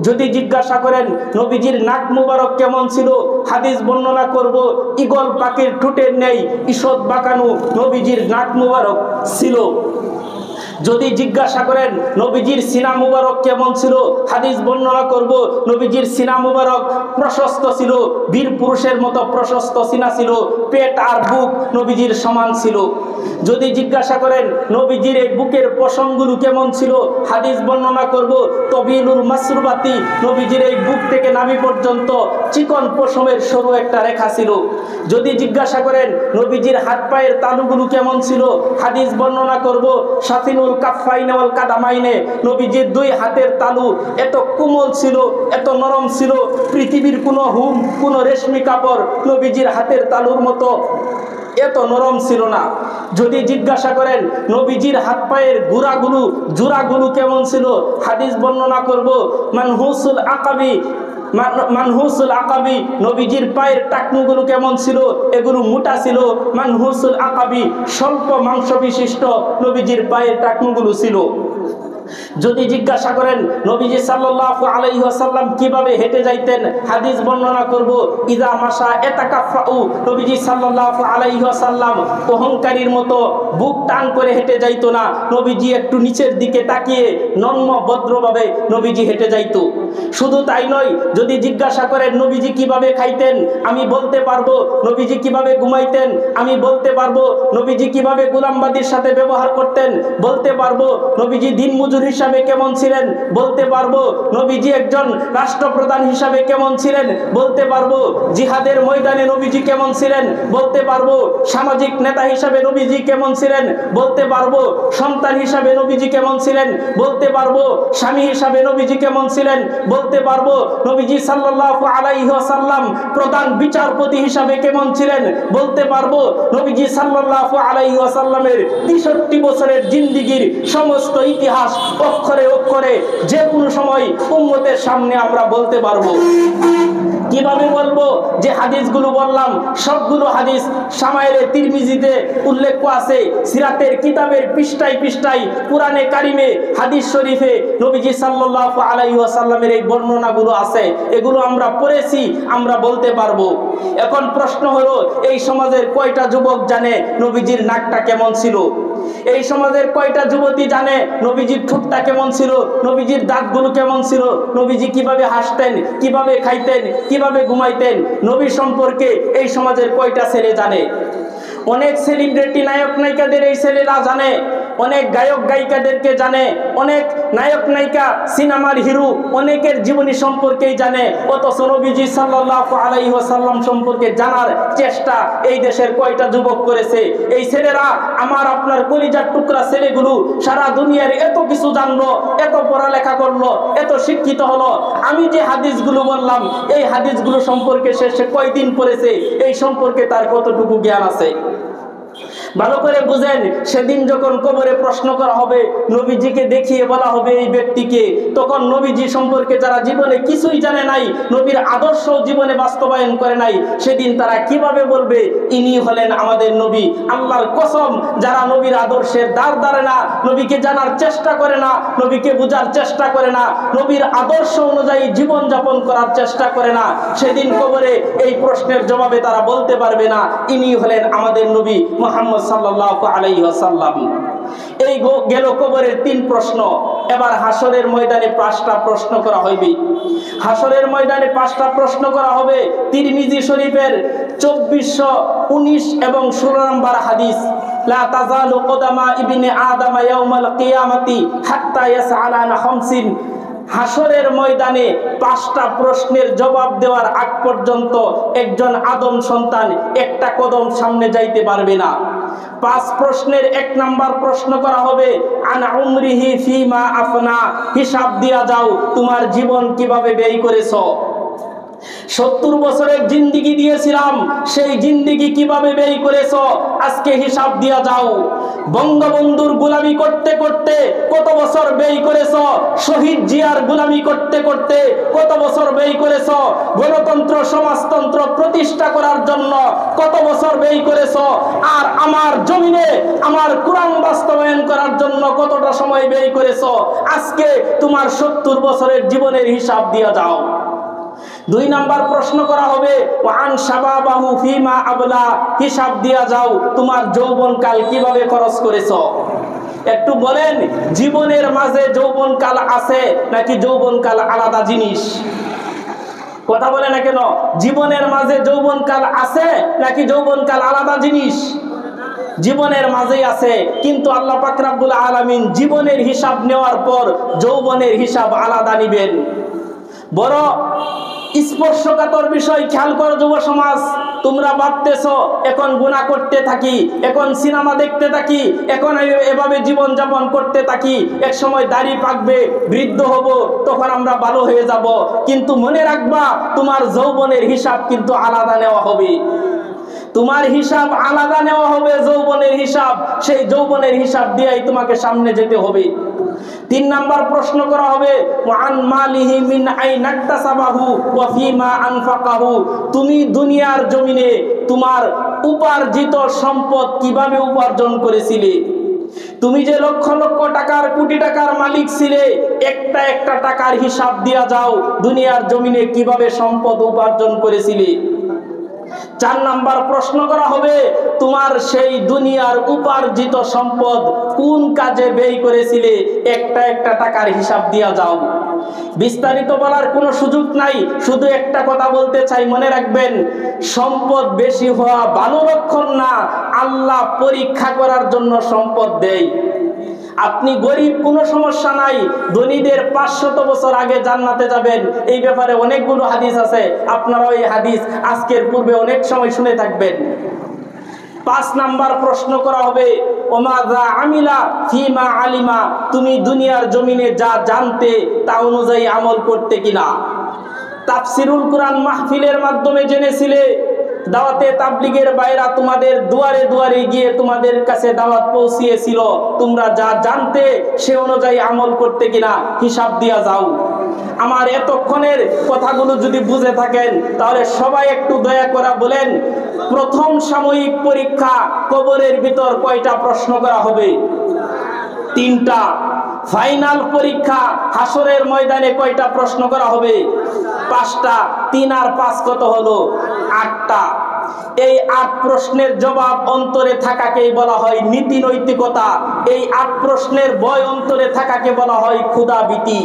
যদি জিজ্ঞাসা করেন নবীজির নাক মুবারক কেমন ছিল, হাদিস বর্ণনা করব ঈগল পাখির ঠোঁটের নেই ঈষৎ বাঁকানো নবীজির নাক মুবারক ছিল। যদি জিজ্ঞাসা করেন নবীজির সিনা মুবারক কেমন ছিল, হাদিস বর্ণনা করব নবীজির সিনা মুবারক প্রশস্ত ছিল, বীর পুরুষের মতো প্রশস্ত সিনা ছিল, পেট আর বুক নবীজির সমান ছিল। যদি জিজ্ঞাসা করেন নবীজির এই বুকের পশমগুলো কেমন ছিল, হাদিস বর্ণনা করব তবিলুল মাসরুবাতি, নবীজির এই বুক থেকে নাভি পর্যন্ত চিকন পশমের সরু একটা রেখা ছিল। যদি জিজ্ঞাসা করেন নবীজির হাত পায়ের তালুগুলো কেমন ছিল, হাদিস বর্ণনা করব সাফিনুল কাফাইনে ওয়াল কাদামাইনে, নবীজির দুই হাতের তালু এত কোমল ছিল, এত নরম ছিল, পৃথিবীর কোনো কোনো রেশমি কাপড় নবীজির হাতের তালুর মতো এত নরম ছিল না। যদি জিজ্ঞাসা করেন নবীজির হাত পায়ের জোড়াগুলো কেমন ছিল, হাদিস বর্ণনা করব মানহুসুল আকাবি, নবীজির পায়ের টাকনুগুলো কেমন ছিল, এগুলো মোটা ছিল। মানহুসুল আকাবি, স্বল্প মাংস বিশিষ্ট নবীজির পায়ের টাকনুগুলো ছিল। যদি জিজ্ঞাসা করেন নবীজি সাল্লাল্লাহু আলাইহি ওয়াসাল্লাম কিভাবে হেঁটে যাইতেন, হাদিস বর্ণনা করব ইজা মাশা ইতাকাফাউ, নবীজি সাল্লাল্লাহু আলাইহি ওয়াসাল্লাম অহংকারীর মতো বুক টান করে হেঁটে যাইতো না, নবীজি একটু নিচের দিকে তাকিয়ে নম্র ভদ্রভাবে নবীজি হেঁটে যাইতো। শুধু তাই নয়, যদি জিজ্ঞাসা করেন নবীজি কিভাবে খাইতেন, আমি বলতে পারবো। নবীজি কিভাবে ঘুমাইতেন, আমি বলতে পারবো। নবীজি কিভাবে গোলামবাদীর সাথে ব্যবহার করতেন, বলতে পারবো। নবীজি দিন মজুর হিসাবে কেমন ছিলেন, বলতে পারবো। নবীজি একজন রাষ্ট্রপ্রধান হিসাবে কেমন ছিলেন, বলতে পারবো। জিহাদের ময়দানে নবীজি কেমন ছিলেন, বলতে পারবো। সামাজিক নেতা হিসাবে নবীজি কেমন ছিলেন, বলতে পারবো। সন্তান হিসাবে নবীজি কেমন ছিলেন, বলতে পারবো। স্বামী হিসাবে নবীজি কেমন ছিলেন, বলতে পারবো। নবীজি সাল্লাল্লাহু আলাইহি ওয়াসাল্লাম প্রধান বিচারপতি হিসাবে কেমন ছিলেন, বলতে পারবো। নবীজি সাল্লাল্লাহু আলাইহি ওয়াসাল্লামের 63 বছরের জিন্দেগীর সমস্ত ইতিহাস অক্ষরে অক্ষরে যে কোনো সময় উম্মতের সামনে আমরা বলতে পারবো। কিভাবে বলবো? যে হাদিসগুলো বললাম সবগুলো হাদিস শামাইলে তিরমিজিতে উল্লেখ আছে, সিরাতের কিতাবের পৃষ্ঠায় পৃষ্ঠায়, কুরআনে কারিমে, হাদিস শরীফে নবীজি সাল্লাল্লাহু আলাইহি ওয়াসাল্লামের এই বর্ণনাগুলো আছে। এগুলো আমরা পড়েছি, আমরা বলতে পারবো। এখন প্রশ্ন হলো, এই সমাজের কয়টা যুবক জানে নবীজির নাকটা কেমন ছিল? এই সমাজের কয়টা যুবতী জানে নবীজির ঠোঁটটা কেমন ছিল, নবীজির দাঁতগুলো কেমন ছিল, নবীজি কিভাবে হাসতেন, কিভাবে খাইতেন, কিভাবে ঘুমাইতেন? নবী সম্পর্কে এই সমাজের কয়টা ছেলে জানে? অনেক সেলিব্রিটি নায়ক নায়িকাদের এই ছেলেরা জানে, অনেক গায়ক গায়িকাদেরকে জানে, অনেক নায়ক নায়িকা সিনেমার হিরো অনেকের জীবনী সম্পর্কেই জানে। অথচ নবীজি সাল্লাল্লাহু আলাইহি ওয়াসাল্লাম সম্পর্কে জানার চেষ্টা এই দেশের কয়টা যুবক করেছে? এই ছেলেরা, আমার আপনার কলিজার টুকরা ছেলেগুলো সারা দুনিয়ার এত কিছু জানলো, এত পড়ালেখা করলো, এত শিক্ষিত হলো। আমি যে হাদিসগুলো বললাম এই হাদিসগুলো সম্পর্কে সে কয়দিন পড়েছে, এই সম্পর্কে তার কতটুকু জ্ঞান আছে? ভালো করে বুঝেন, সেদিন যখন কবরে প্রশ্ন করা হবে, নবীজিকে দেখিয়ে বলা হবে এই ব্যক্তিকে, তখন নবীজি সম্পর্কে যারা জীবনে কিছুই জানে নাই, নবীর আদর্শ জীবনে বাস্তবায়ন করে নাই, সেদিন তারা কিভাবে বলবে ইনি হলেন আমাদের নবী? আল্লাহর কসম, যারা নবীর আদর্শের দ্বার ধারে না, নবীকে জানার চেষ্টা করে না, নবীকে বোঝার চেষ্টা করে না, নবীর আদর্শ অনুযায়ী জীবন যাপন করার চেষ্টা করে না, সেদিন কবরে এই প্রশ্নের জবাবে তারা বলতে পারবে না ইনি হলেন আমাদের নবী মুহাম্মদ সাল্লাল্লাহু আলাইহি ওয়াসাল্লাম। এই গেল কবরের 3 প্রশ্ন। এবার হাসরের ময়দানে 5টা প্রশ্ন করা হইবে। হাসরের ময়দানে 5টা প্রশ্ন করা হবে। তিরমিজি শরীফের 2419 এবং 16 নম্বর হাদিস, লা তাজালু কদামা ইবনে আদম ইয়াউমাল কিয়ামাতি হাত্তা ইয়াসআলানা খামসিন। হাসরের ময়দানে 5টা প্রশ্নের জবাব দেওয়ার আগ পর্যন্ত একজন আদম সন্তান একটা কদম সামনে যাইতে পারবে না। 5 প্রশ্নের 1 নাম্বার প্রশ্ন করা হবে, আন উমরিহি ফিমা আফনা। হিসাব দিয়া যাও তোমার জীবন কিভাবে ব্যয় করেছো। 70 বছরের জিন্দেগি দিয়েছিলাম, সেই জিন্দেগি কিভাবে ব্যয় করেছো আজকে হিসাব দিয়া যাও। বঙ্গবন্ধুর গোলামি করতে করতে কত বছর ব্যয় করেছো, শহীদ জিয়ার গোলামি করতে করতে কত বছর ব্যয় করেছো, গণতন্ত্র সমাজতন্ত্র প্রতিষ্ঠা করার জন্য কত বছর ব্যয় করেছো, আর আমার জমিনে আমার কোরআন বাস্তবায়ন করার জন্য কতটা সময় ব্যয় করেছো। আজকে তোমার 70 বছরের জীবনের হিসাব দিয়া যাও। 2 নাম্বার প্রশ্ন করা হবে, ওয়ান শাবাবাহু ফিমা আবলা। হিসাব দিয়া যাও তোমার যৌবনকাল কিভাবে খরচ করেছো। একটু বলেন, জীবনের মাঝে যৌবনকাল আছে নাকি যৌবনকাল আলাদা জিনিস? কথা বলে না কেন? জীবনের মাঝে যৌবনকাল আছে নাকি যৌবনকাল আলাদা জিনিস? জীবনের মাঝেই আছে, কিন্তু আল্লাহ পাক রব্বুল আলামিন জীবনের হিসাব নেওয়ার পর যৌবনের হিসাব আলাদা নিবেন। বড় স্পর্শকাতর বিষয় খেয়াল করো যুব সমাজ। তোমরা ভাবতেছো এখন গুনাহ করতে থাকি, এখন সিনেমা দেখতে থাকি, এখন এভাবে জীবন যাপন করতে থাকি, এক সময় দাড়ি পাকবে, বৃদ্ধ হব, তখন আমরা ভালো হয়ে যাব। কিন্তু মনে রাখবা তোমার যৌবনের হিসাব কিন্তু আলাদা নেওয়া হবে। তোমার হিসাব আলাদা নেওয়া হবে, যৌবনের হিসাব। সেই যৌবনের হিসাব দিয়েই তোমাকে সামনে যেতে হবে। 3 নাম্বার প্রশ্ন করা হবে, ওয়ান মালিহি মিন আইনা ইকতাসাবাহু ওয়া ফিমা আনফাকাহু। তুমি দুনিয়ার জমিনে তোমার উপার্জিত সম্পদ কিভাবে উপার্জন করেছিলে। তুমি যে লক্ষ লক্ষ টাকার, কোটি টাকার মালিক ছিলে, একটা একটা টাকার হিসাব দিয়া যাও দুনিয়ার জমিনে কিভাবে সম্পদ উপার্জন করেছিলে। 4 নাম্বার প্রশ্ন করা হবে, তোমার সেই দুনিয়ার উপার্জিত সম্পদ কোন কাজে ব্যয় করেছিলে, একটা একটা টাকার হিসাব দিয়া যাও। বিস্তারিত বলার কোনো সুযোগ নাই, শুধু একটা কথা বলতে চাই, মনে রাখবেন সম্পদ বেশি হওয়া ভালো লক্ষণ না, আল্লাহ পরীক্ষা করার জন্য সম্পদ দেয়। আপনি গরিব কোনো সমস্যা নাই, ধনীদের 500 বছর আগে জান্নাতে যাবেন, এই ব্যাপারে অনেকগুলো হাদিস আছে, আপনারা ওই হাদিস আজকের পূর্বে অনেক সময় শুনে থাকবেন। 5 নাম্বার প্রশ্ন করা হবে, ওমাযা আমিলা ফিমা আলিমা। তুমি দুনিয়ার জমিনে যা জানতে তা অনুযায়ী আমল করতে কিনা। তাফসিরুল কুরআন মাহফিলের মাধ্যমে জেনেছিলে, দাওয়াতে তাবলীগের বাইরা তোমাদের দুয়ারে দুয়ারে গিয়ে তোমাদের কাছে দাওয়াত পৌঁছিয়েছিল, তোমরা যা জানতে সে অনুযায়ী আমল করতে কিনা হিসাব দিয়া যাও। আমার এতক্ষণের কথাগুলো যদি বুঝে থাকেন তাহলে সবাই একটু দয়া করে বলেন, প্রথম সাময়িক পরীক্ষা কবরের ভিতর কয়টা প্রশ্ন করা হবে? 3টা। ফাইনাল পরীক্ষা হাসরের ময়দানে কয়টা প্রশ্ন করা হবে? 5টা। 3 আর 5 কত হলো? 8টা। এই 8 প্রশ্নের জবাব অন্তরে থাকাকেই বলা হয় নীতি নৈতিকতা। এই 8 প্রশ্নের ভয় অন্তরে থাকাকে বলা হয় ক্ষুধাভীতি।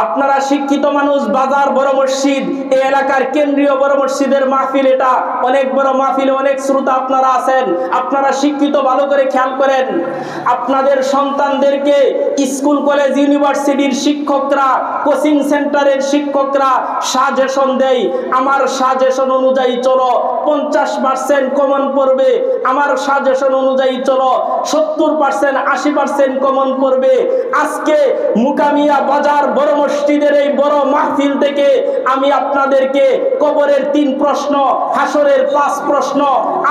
আপনারা শিক্ষিত মানুষ, বাজার বড় মসজিদ, এই এলাকার কেন্দ্রীয় বড় মসজিদের মাহফিল, এটা অনেক বড় মাহফিল, অনেক শ্রোতা আপনারা আছেন, আপনারা শিক্ষিত, ভালো করে খেয়াল করেন। আপনাদের সন্তানদেরকে স্কুল কলেজ ইউনিভার্সিটির শিক্ষকরা, কোচিং সেন্টারের শিক্ষকরা সাজেশন দেয়, আমার সাজেশন অনুযায়ী চলো 50% কমন পড়বে, আমার সাজেশন অনুযায়ী চলো 70% 80% কমন পড়বে। আজকে মুকামিয়া বাজার বড় মসজিদের এই বড় মাহফিল থেকে আমি আপনাদেরকে কবরের 3 প্রশ্ন, হাসরের 5 প্রশ্ন,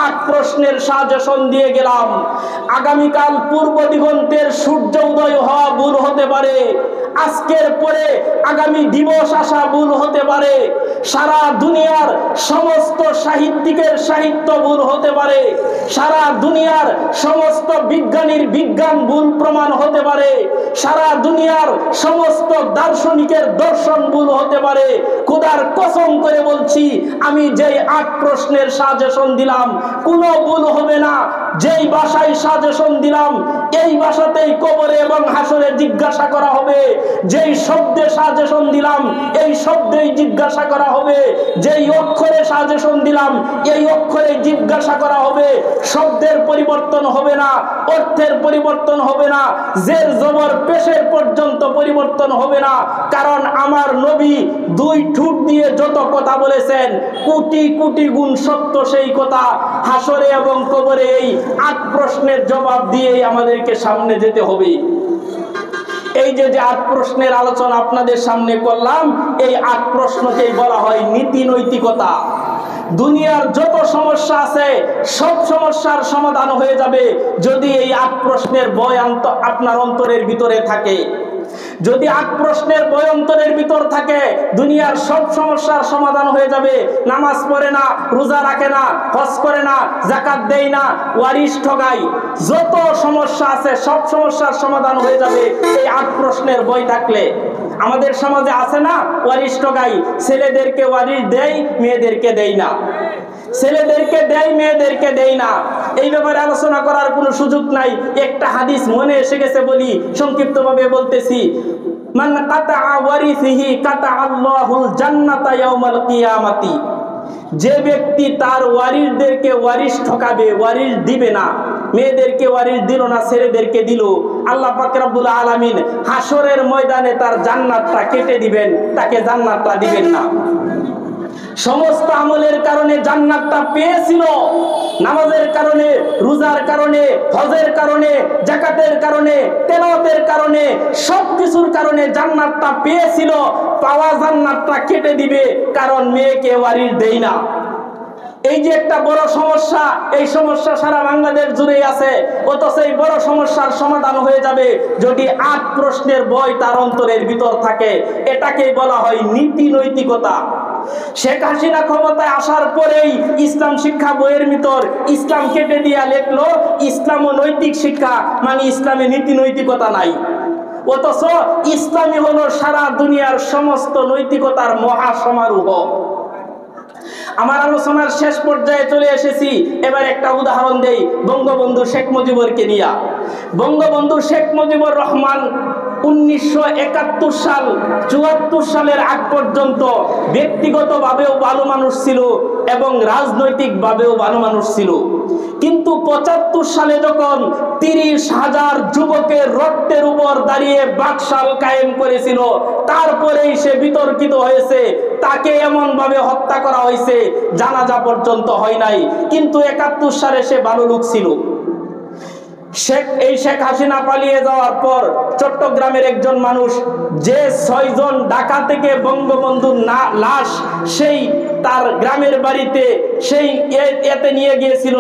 8 প্রশ্নের সাজেশন দিয়ে গেলাম। আগামীকাল পূর্ব দিগন্তের সূর্য উদয় হওয়া ভুল হতে পারে, আজকের পরে আগামী দিবস আসা ভুল হতে পারে, সারা দুনিয়ার সমস্ত সাহিত্যিকের সাহিত্য ভুল হতে পারে, সারা দুনিয়ার সমস্ত বিজ্ঞানীর বিজ্ঞান ভুল প্রমাণ হতে পারে, সারা দুনিয়ার সমস্ত দার্শনিকের দর্শন ভুল হতে পারে। খোদার কসম করে বলছি, আমি যেই 8 প্রশ্নের সাজেশন দিলাম কোনো ভুল হবে না। যেই ভাষায় সাজেশন দিলাম এই ভাষাতেই কবরে এবং হাসরে জিজ্ঞাসা করা হবে। যেই শব্দে সাজেশন দিলাম এই শব্দেই জিজ্ঞাসা করা হবে। যেই অক্ষরে সাজেশন দিলাম এই অক্ষরে জিজ্ঞাসা করা হবে। শব্দের পরিবর্তন হবে না, অর্থের পরিবর্তন হবে না, জের জবর পেশের পর্যন্ত পরিবর্তন হবে না। কারণ আমার নবী 2 ঠোঁট দিয়ে যত কথা বলেছেন কোটি কোটি গুণ সত্য সেই কথা। হাসরে এবং কবরে এই 8 প্রশ্নের জবাব দিয়েই আমাদেরকে সামনে যেতে হবে। এই যে 8 প্রশ্নের আলোচনা আপনাদের সামনে করলাম, এই 8 প্রশ্নকেই বলা হয় নীতি নৈতিকতা। দুনিয়ার যত সমস্যা আছে সব সমস্যার সমাধান হয়ে যাবে যদি এই 8 প্রশ্নের বয় আপনার অন্তরের ভিতরে থাকে। যদি 8 প্রশ্নের বয় অন্তরের ভিতর থাকে দুনিয়ার সব সমস্যার সমাধান হয়ে যাবে। নামাজ পড়ে না, রোজা রাখে না, হজ করে না, যাকাত দেয় না, ওয়ারিশ ঠগায়, যত সমস্যা আছে সব সমস্যার সমাধান হয়ে যাবে এই 8 প্রশ্নের বই থাকলে। আমাদের সমাজে আছে না ওয়ারিশ ঠগাই, ছেলেদেরকে ওয়ারিশ দেয় মেয়েদেরকে দেয় না, ছেলেদেরকে দেয় মেয়েদেরকে দেয় না। এই ব্যাপারে আলোচনা করার কোনো সুযোগ নাই। একটা হাদিস মনে এসে গেছে বলি সংক্ষিপ্তভাবে বলতেছি। মান কাতা ওয়ারিসিহি কাতা আল্লাহুল জান্নাতা ইয়াউমাল কিয়ামাতি। যে ব্যক্তি তার ওয়ারিসদেরকে ওয়ারিস ঠকাবে, ওয়ারিস দিবে না, মেয়েদেরকে ওয়ারিস দিল না, ছেলেদেরকে দিল, আল্লাহ পাক রব্বুল আলামিন হাসরের ময়দানে তার জান্নাতটা কেটে দিবেন, তাকে জান্নাতটা দিবেন না। সমস্ত আমলের কারণে জান্নাতটা পেয়েছিল, নামাজের কারণে, রোজার কারণে, হজের কারণে, যাকাতের কারণে, তেলাওয়াতের কারণে, সবকিছুর কারণে জান্নাতটা পেয়েছিল। পাওয়া জান্নাতটা কেটে দিবে কারণ মেয়েকে ওয়ারিস দেই না। এই যে একটা বড় সমস্যা, এই সমস্যা সারা বাংলাদেশ জুড়েই আছে। অথচ এই বড় সমস্যার সমাধান হয়ে যাবে যদি 8 প্রশ্নের বই তার অন্তরের ভিতর থাকে। এটাকেই বলা হয় নীতি নৈতিকতা। শেখ হাসিনা ক্ষমতায় আসার পরেই ইসলাম শিক্ষা বইয়ের ভিতর ইসলাম কেটে দিয়া লেখলো ইসলাম ও নৈতিক শিক্ষা, মানে ইসলামে নীতি নৈতিকতা নাই। অথচ ইসলামই হলো সারা দুনিয়ার সমস্ত নৈতিকতার মহা সমারোহ। আমার আলোচনার শেষ পর্যায়ে চলে এসেছি। এবার একটা উদাহরণ দেই বঙ্গবন্ধু শেখ মুজিবুরকে নিয়ে। বঙ্গবন্ধু শেখ মুজিবুর রহমান 1971 সাল 74 সালের আগ পর্যন্ত ব্যক্তিগতভাবেও ভালো মানুষ ছিল এবং রাজনৈতিকভাবেও ভালো মানুষ ছিল। কিন্তু 75 সালে যখন 30,000 যুবকের রক্তের উপর দাঁড়িয়ে বাকশাল কায়েম করেছিল, তারপরেই সে বিতর্কিত হয়েছে। তাকে এমন ভাবে হত্যা করা হয়েছে জানাজা পর্যন্ত হয় নাই। কিন্তু 71 সালে সে ভালো লোক ছিল। শেখ হাসিনা পালিয়ে যাওয়ার পর চট্টগ্রামের একজন মানুষ যে 6 জন ঢাকা থেকে বঙ্গবন্ধুর লাশ সেই তার গ্রামের বাড়িতে সেই এতে নিয়ে গিয়েছিল,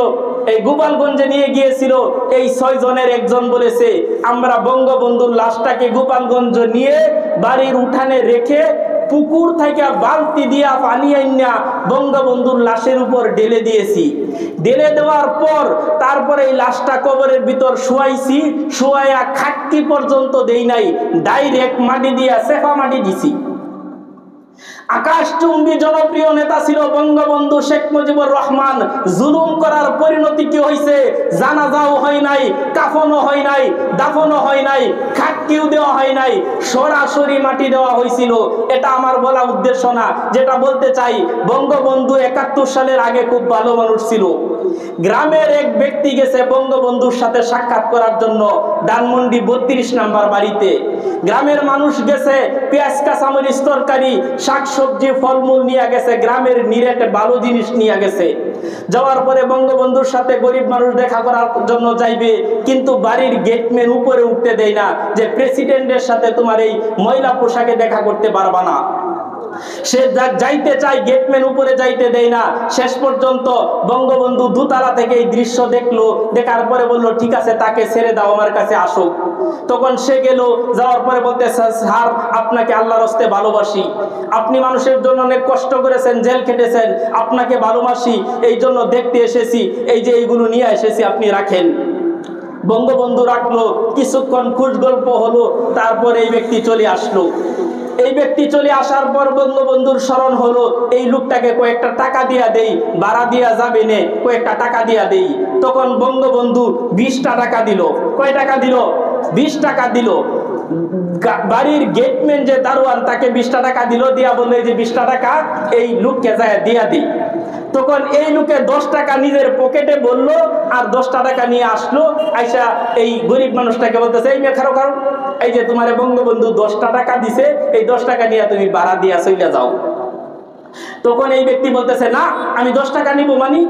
এই গোপালগঞ্জে নিয়ে গিয়েছিল, এই 6 জনের একজন বলেছে আমরা বঙ্গবন্ধুর লাশটাকে গোপালগঞ্জ নিয়ে বাড়ির উঠানে রেখে পুকুর থেকে বালতি দিয়া পানি আইনা বঙ্গবন্ধুর লাশের উপর ঢেলে দিয়েছি। ঢেলে দেওয়ার পর তারপরে এই লাশটা কবরের ভিতর শুয়াইছি, শুয়াইয়া খাটকি পর্যন্ত দেই নাই, ডাইরেক্ট মাটি দিয়া সেফা মাটি দিছি। আকাশচুম্বী জনপ্রিয় নেতা ছিল বঙ্গবন্ধু শেখ মুজিবুর রহমান। জুলুম করার পরিণতি কি হয়েছে? জানাজাও হয় নাই, কাফনও হয় নাই, দাফনও হয় নাই, খাটকিও দেওয়া হয় নাই, সরাসরি মাটি দেওয়া হয়েছিল। এটা আমার বলা উদ্দেশ্য না। যেটা বলতে চাই, বঙ্গবন্ধু 71 সালের আগে খুব ভালো মানুষ ছিল। গ্রামের এক ব্যক্তি গেছে বঙ্গবন্ধুর সাথে সাক্ষাৎ করার জন্য ধানমন্ডি 32 নাম্বার বাড়িতে। গ্রামের মানুষ গেছে, পেঁয়াজ কাঁচামরিচ তরকারি, শাকসবজি, ফলমূল নিয়ে গেছে, গ্রামের নিরেটে ভালো জিনিস নিয়ে গেছে। যাওয়ার পরে বঙ্গবন্ধুর সাথে গরিব মানুষ দেখা করার জন্য যাইবে, কিন্তু বাড়ির গেটম্যান উপরে উঠতে দেয় না যে প্রেসিডেন্টের সাথে তোমার এই ময়লা পোশাকে দেখা করতে পারবা না। সে যাইতে চায়, গেটম্যান উপরে যাইতে দেয় না। শেষ পর্যন্ত বঙ্গবন্ধু দোতলা থেকে এই দৃশ্য দেখলো, দেখার পরে বলল ঠিক আছে তাকে ছেড়ে দাও, আমার কাছে আসো। তখন সে গেল, যাওয়ার পরে বলতে স্যার আপনাকে আল্লাহর হস্তে ভালোবাসি, আপনি মানুষের জন্য অনেক কষ্ট করেছেন, জেল খেটেছেন, আপনাকে ভালোবাসি, এই জন্য দেখতে এসেছি, এই যে এইগুলো নিয়ে এসেছি আপনি রাখেন। বঙ্গবন্ধু রাখলো, কিছুক্ষণ খুশ গল্প হলো, তারপর এই ব্যক্তি চলে আসলো। এই ব্যক্তি চলে আসার পর বঙ্গবন্ধুর স্মরণ হলো এই লোকটাকে কয়েকটা টাকা দিয়া দেই, ভাড়া দিয়া যাবে নে, কয়েকটা টাকা দিয়া দেই। তখন বঙ্গবন্ধু 20টা টাকা দিল। কয় টাকা দিল? 20 টাকা দিল। বাড়ির গেটম্যান যে দারোয়ান তাকে 20টা টাকা দিল, দিয়া বললো এই যে 20টা টাকা এই লোককে যায় দিয়া দিই। তখন এই লোকে 10 টাকা নিজের পকেটে বললো আর 10টা টাকা নিয়ে আসলো। আইসা এই গরিব মানুষটাকে বলতেছে এই মেয়ে খারো খারো, এই যে তোমার বঙ্গবন্ধু 10টা টাকা দিছে, এই 10 টাকা নিয়ে তুমি ভাড়া দিয়া চলে যাও। তখন এই ব্যক্তি বলতেছে না আমি 10 টাকা নিব, মানি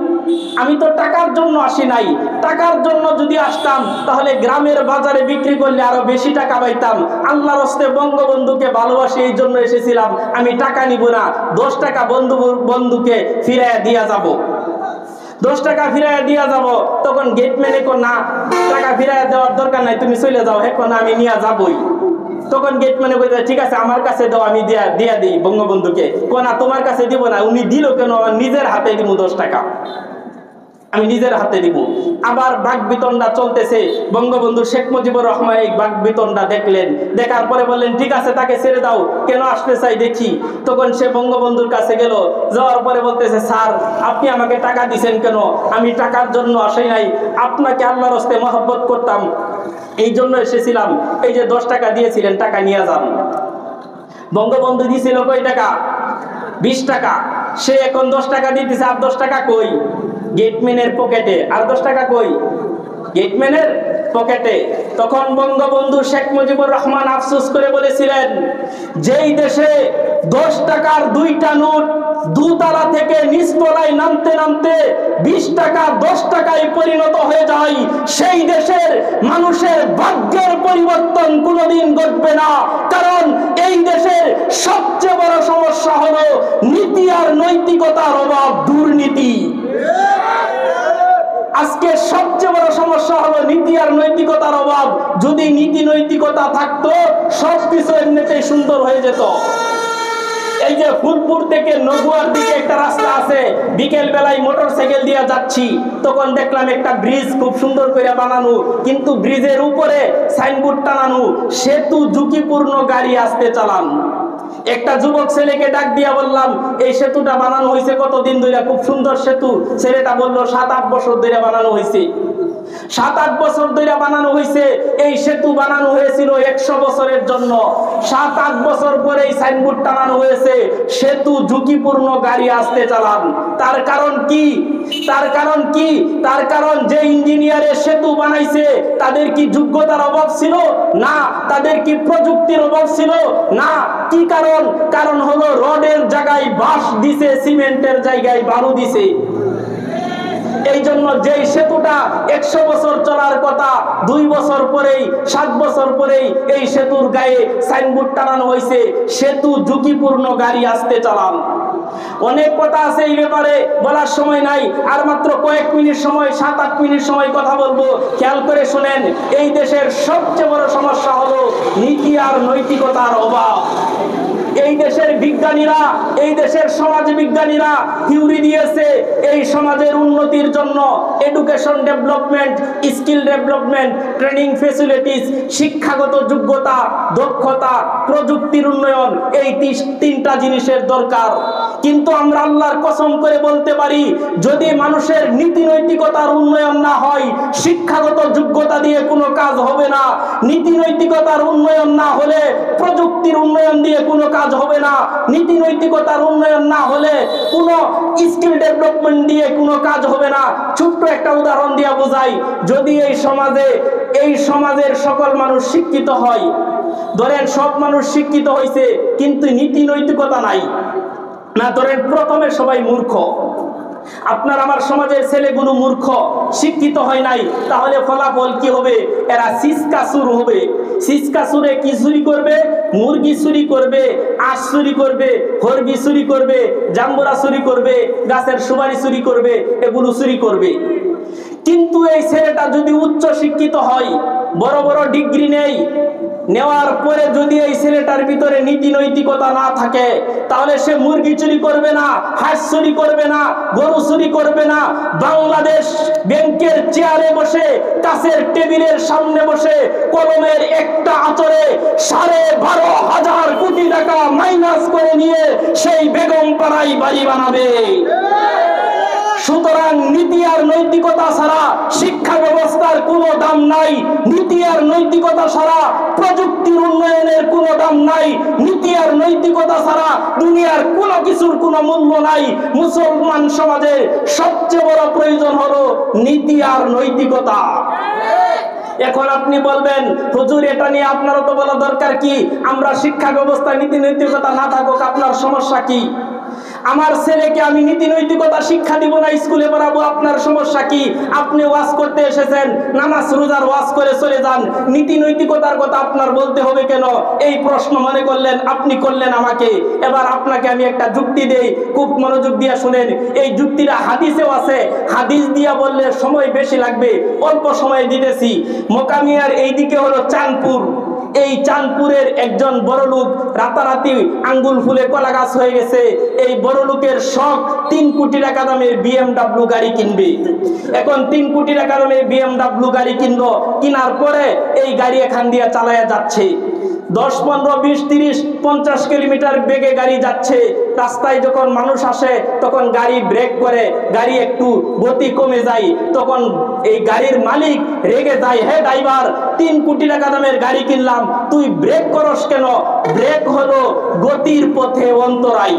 আমি তো টাকার জন্য আসি নাই, টাকার জন্য যদি আসতাম তাহলে গ্রামের বাজারে বিক্রি করলে আরো বেশি টাকা পাইতাম, আল্লাহর হস্তে বঙ্গবন্ধুকে ভালোবাসি এই জন্য এসেছিলাম, আমি টাকা নিব না, 10 টাকা বন্ধুকে ফিরাইয়া দিয়া যাব, 10 টাকা ফিরাইয়া দিয়া যাব। তখন গেটম্যানে কো না টাকা ফিরাইয়া দেওয়ার দরকার নাই, তুমি চলে যাও, এখন আমি নিয়ে যাবই। তখন গেটম্যানে কইতে ঠিক আছে আমার কাছে দাও, আমি দিয়া দিই বঙ্গবন্ধুকে। কো না তোমার কাছে দিব না। উনি দিল কেন? আমার নিজের হাতে দিব 10 টাকা, আমি নিজের হাতে দিব। আবার বাকবিতণ্ডা চলতেছে। বঙ্গবন্ধু শেখ মুজিবুর রহমান এই বাকবিতণ্ডা দেখলেন, দেখার পরে বললেন ঠিক আছে তাকে ছেড়ে দাও, কেন আসতে চাই দেখি। তখন সে বঙ্গবন্ধুর কাছে গেল, যাওয়ার পরে বলতেছে স্যার আপনি আমাকে টাকা দিছেন কেন? আমি টাকার জন্য আসি নাই, আপনাকে আল্লাহর হস্তে মহব্বত করতাম এই জন্য এসেছিলাম, এই যে 10 টাকা দিয়েছিলেন টাকা নিয়ে যান। বঙ্গবন্ধু দিয়েছিল কয় টাকা? 20 টাকা। সে এখন 10 টাকা দিতেছে, আর 10 টাকা কই? গেটম্যানের পকেটে। আর 10 টাকা কই? গেটম্যানের পকেটে। তখন বঙ্গবন্ধু শেখ মুজিবুর রহমান আফসোস করে বলেছিলেন যেই দেশে 10 টাকার 2টা নোট দুতলা থেকে নিচতলায় নামতে নামতে 20 টাকা 10 টাকায় পরিণত হয়ে যায়, সেই দেশের মানুষের ভাগ্যের পরিবর্তন কোনোদিন ঘটবে না। কারণ এই দেশের সবচেয়ে বড় সমস্যা হলো নীতি আর নৈতিকতার অভাব, দুর্নীতি। আজকে সবচেয়ে বড় সমস্যা হলো নীতি আর নৈতিকতার অভাব। যদি নীতি নৈতিকতা থাকতো সবকিছু এমনিতেই সুন্দর হয়ে যেত। এই যে ফুলপুর থেকে নগুয়ার দিকে একটা রাস্তা আছে, বিকেল বেলায় মোটরসাইকেল দিয়ে যাচ্ছি, তখন দেখলাম একটা ব্রিজ খুব সুন্দর করে বানানো, কিন্তু ব্রিজের উপরে সাইনবোর্ড টানানো সেতু ঝুঁকিপূর্ণ, গাড়ি আসতে চালান। একটা যুবক ছেলেকে ডাক দিয়া বললাম এই সেতুটা বানানো হয়েছে কতদিন ধরে? খুব সুন্দর সেতু। ছেলেটা বলল 7-8 বছর ধরে বানানো হয়েছে। 7-8 বছর ধরে বানানো হয়েছে। এই সেতু বানানো হয়েছিল 100 বছরের জন্য। 7-8 বছর পরে এই সাইনবোর্ড টানানো হয়েছে সেতু ঝুঁকিপূর্ণ, গাড়ি আসতে চালান। তার কারণ কি? তার কারণ কি? তার কারণ যে ইঞ্জিনিয়ারের সেতু বানাইছে তাদের কি যোগ্যতার অভাব ছিল? না। তাদের কি প্রযুক্তির অভাব ছিল? না। কি কারণ? কারণ হলো রডের জায়গায় বাঁশ দিছে, সিমেন্টের জায়গায় বালু দিছে। এই জন্য যেই সেতুটা 100 বছর চলার কথা 2 বছর পরেই 7 বছর পরেই এই সেতুর গায়ে সাইনবোর্ড টানানো হয়েছে সেতু ঝুঁকিপূর্ণ, গাড়ি আসতে চালান। অনেক কথা আছে এই ব্যাপারে, বলার সময় নাই। আর মাত্র কয়েক মিনিট সময়, 7-8 মিনিট সময় কথা বলবো। খেয়াল করে শুনেন, এই দেশের সবচেয়ে বড় সমস্যা হলো নীতি আর নৈতিকতার অভাব। এই দেশের বিজ্ঞানীরা, এই দেশের সমাজ বিজ্ঞানীরা থিওরি দিয়েছে এই সমাজের উন্নতির জন্য education development, skill development, training facilities, শিক্ষাগত যোগ্যতা, দক্ষতা, প্রযুক্তির উন্নয়ন, এই 3টা জিনিসের দরকার। কিন্তু আমরা আল্লাহর কসম করে বলতে পারি যদি মানুষের নীতি নৈতিকতার উন্নয়ন না হয়, শিক্ষাগত যোগ্যতা দিয়ে কোনো কাজ হবে না। নীতি নৈতিকতার উন্নয়ন না হলে প্রযুক্তির উন্নয়ন দিয়ে কোনো কাজ হবে না। নীতি নৈতিকতার উন্নয়ন না হলে কোনো স্কিল ডেভেলপমেন্ট দিয়ে কোনো কাজ হবে না। ছোট্ট একটা উদাহরণ দিয়ে বোঝাই, যদি এই সমাজের সকল মানুষ শিক্ষিত হয়, ধরেন সব মানুষ শিক্ষিত হয়েছে কিন্তু নীতি নৈতিকতা নাই, না ধরেন প্রথমে সবাই মূর্খ, আপনার আমার সমাজের ছেলেগুলো মূর্খ, শিক্ষিত হয় নাই, তাহলে ফলাফল কি হবে? এরা সিসকাসুর হবে। সিসকাসুরে কি চুরি করবে? মুরগি চুরি করবে, আঁশ চুরি করবে, হরবি চুরি করবে, জাম্বুরা চুরি করবে, গাছের সুপারি চুরি করবে, এগুলো চুরি করবে। কিন্তু এই ছেলেটা যদি উচ্চ শিক্ষিত হয়, বড় বড় ডিগ্রি নেই, নেওয়ার পরে যদি এই ছেলেটার ভিতরে নীতি নৈতিকতা না থাকে, তাহলে সে মুরগি চুরি করবে না, হাঁস চুরি করবে না, গরু চুরি করবে না। বাংলাদেশ ব্যাংকের চেয়ারে বসে, কাছের টেবিলের সামনে বসে, কলমের একটা আঁচড়ে 12,500 কোটি টাকা মাইনাস করে নিয়ে সেই বেগম পাড়ায় বাড়ি বানাবে। সুতরাং নীতি আর নৈতিকতা ছাড়া শিক্ষা ব্যবস্থার কোনো দাম নাই। নীতি আর নৈতিকতা ছাড়া প্রযুক্তির উন্নয়নের কোনো দাম নাই। নীতি আর নৈতিকতা ছাড়া দুনিয়ার কোনো কিছুর কোনো মূল্য নাই। মুসলমান সমাজে সবচেয়ে বড় প্রয়োজন হলো নীতি আর নৈতিকতা। এখন আপনি বলবেন, হুজুর এটা নিয়ে আপনারও তো বলা দরকার কি? আমরা শিক্ষা ব্যবস্থা নীতি নৈতিকতা না থাকুক, আপনার সমস্যা কি? আমার ছেলেকে আমি নীতি নৈতিকতা শিক্ষা দিব না, স্কুলে পড়াবো, আপনার সমস্যা কি? আপনি ওয়াজ করতে এসেছেন, নামাজ রোজার ওয়াজ করে চলে যান, নীতি নৈতিকতার কথা আপনার বলতে হবে কেন? এই প্রশ্ন মনে করলেন, আপনি করলেন আমাকে। এবার আপনাকে আমি একটা যুক্তি দেই, খুব মনোযোগ দিয়ে শুনেন। এই যুক্তিটা হাদিসেও আছে, হাদিস দিয়া বললে সময় বেশি লাগবে, অল্প সময় দিতেছি। মোকামিয়ার এইদিকে হলো চাঁদপুর। এই চাঁদপুরের একজন বড় লোক রাতারাতি আঙ্গুল ফুলে কলা গাছ হয়ে গেছে। এই বড় লোকের শখ 3 কোটি টাকা দামের BMW গাড়ি কিনবে। এখন 3 কোটি টাকা দামের BMW গাড়ি কিনলো, কেনার পরে এই গাড়ি এখান দিয়ে চালায়া যাচ্ছে। 10, 15, 20, 30, 50 কিলোমিটার বেগে গাড়ি যাচ্ছে। রাস্তায় যখন মানুষ আসে তখন গাড়ি ব্রেক করে, গাড়ি একটু গতি কমে যায়, তখন এই গাড়ির মালিক রেগে যায়, হে ড্রাইভার, 3 কোটি টাকা দামের গাড়ি কিনলাম, তুই ব্রেক করস কেন? ব্রেক হলো গতির পথে অন্তরায়।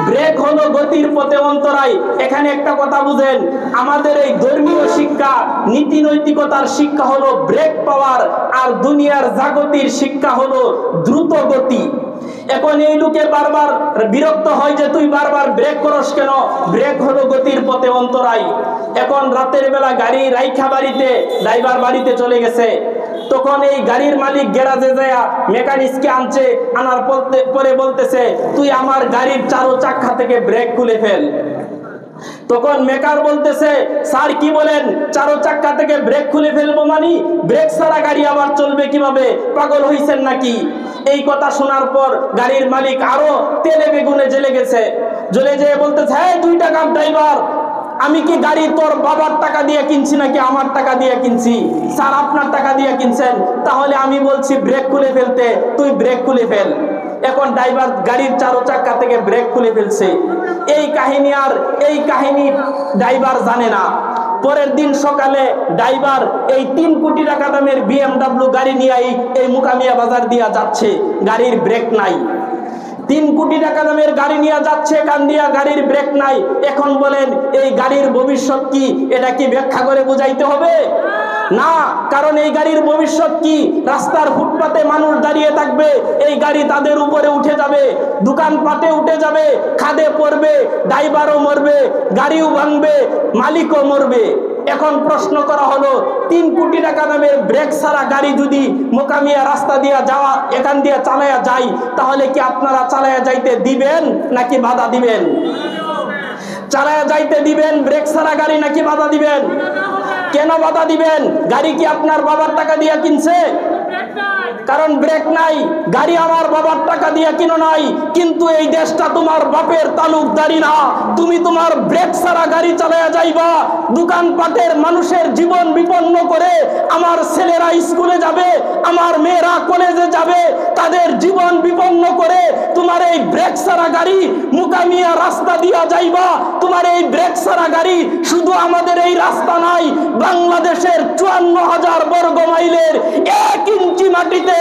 ব্রেক হলো গতির পথে অন্তরায়। এখানে একটা কথা বুঝেন, আমাদের এই ধর্মীয় শিক্ষা, নীতি নৈতিকতার শিক্ষা হলো ব্রেক পাওয়ার, আর দুনিয়ার জাগতির শিক্ষা হলো দ্রুত গতি। এখন এই লোকে বারবার বিরক্ত হয় যে তুই বারবার ব্রেক করস কেন? ব্রেক হলো গতির পথে অন্তরায়। এখন রাতের বেলা গাড়ি রাইখা বাড়িতে, ড্রাইভার বাড়িতে চলে গেছে, তখন এই গাড়ির মালিক গ্যারাজে যায় মেকানিককে আনছে, আনার পরে বলতেছে, তুই আমার গাড়ির 4 চাকা থেকে ব্রেক খুলে ফেল। তখন মেকার বলতেছে, স্যার কি বলেন, 4 চাকা থেকে ব্রেক খুলে ফেলবো? মানে ব্রেক ছাড়া গাড়ি আবার চলবে কিভাবে? পাগল হইছেন নাকি? এই কথা শোনার পর গাড়ির মালিক আরো তেলে বেগুনে জ্বলে গেছে। জ্বলে যেয়ে বলতেছে, হ্যাঁ 2 টাকা ড্রাইভার, আমি কি গাড়ি তোর বাবার টাকা দিয়ে কিনছি নাকি আমার টাকা দিয়ে কিনছি? স্যার আপনার টাকা দিয়ে কিনছেন। তাহলে আমি বলছি ব্রেক খুলে ফেলতে, তুই ব্রেক খুলে ফেল। এখন ড্রাইভার গাড়ির 4 চাকা থেকে ব্রেক খুলে ফেলছে। এই কাহিনী ড্রাইভার জানে না। পরের দিন সকালে ড্রাইভার এই 3 কোটি টাকা দামের BMW গাড়ি নিয়ে এই মুকামিয়া বাজার দিয়া যাচ্ছে, গাড়ির ব্রেক নাই। 3 কোটি টাকা দামের গাড়ি নিয়ে যাচ্ছে, কান্দিয়া গাড়ির ব্রেক নাই। এখন বলেন এই গাড়ির ভবিষ্যৎ কি? এটা কি ব্যাখ্যা করে বুঝাইতে হবে? না, কারণ এই গাড়ির ভবিষ্যৎ কি? রাস্তার ফুটপাতে মানুষ দাঁড়িয়ে থাকবে, এই গাড়ি তাদের উপরে উঠে যাবে, দোকানপাটে উঠে যাবে, খাদে পড়বে, ড্রাইভারও মরবে, গাড়িও ভাঙবে, মালিকও মরবে। এখন প্রশ্ন করা হলো, 3 কোটি টাকা দামের ব্রেক ছাড়া গাড়ি যদি মোকামিয়া রাস্তা দিয়ে যাওয়া, এখান দিয়ে চালায়া যায়, তাহলে কি আপনারা চালায়া যাইতে দিবেন নাকি বাধা দিবেন? চালায়া যাইতে দিবেন ব্রেক ছাড়া গাড়ি নাকি বাধা দিবেন? কেন বাধা দিবেন? গাড়ি কি আপনার বাবার টাকা দিয়ে কিনছে? কারণ ব্রেক নাই। গাড়ি আমার বাবার টাকা দিয়ে কিনো নাই, কিন্তু এই দেশটা তোমার বাপের তালুকদারি না। তুমি তোমার ব্রেক ছাড়া গাড়ি চালায়া যাইবা, দোকানপাটের মানুষের জীবন বিপন্ন করে আমার ছেলেরা স্কুলে যাবে, আমার মেয়েরা কলেজে যাবে, তাদের জীবন বিপন্ন করে তোমার এই ব্রেক ছাড়া গাড়ি মুকামিয়া রাস্তা দিয়া যাইবা। তোমার এই ব্রেক ছাড়া গাড়ি শুধু আমাদের এই রাস্তা নাই, বাংলাদেশের 54,000 বর্গ মাইলের 1 ইঞ্চি মাটিতে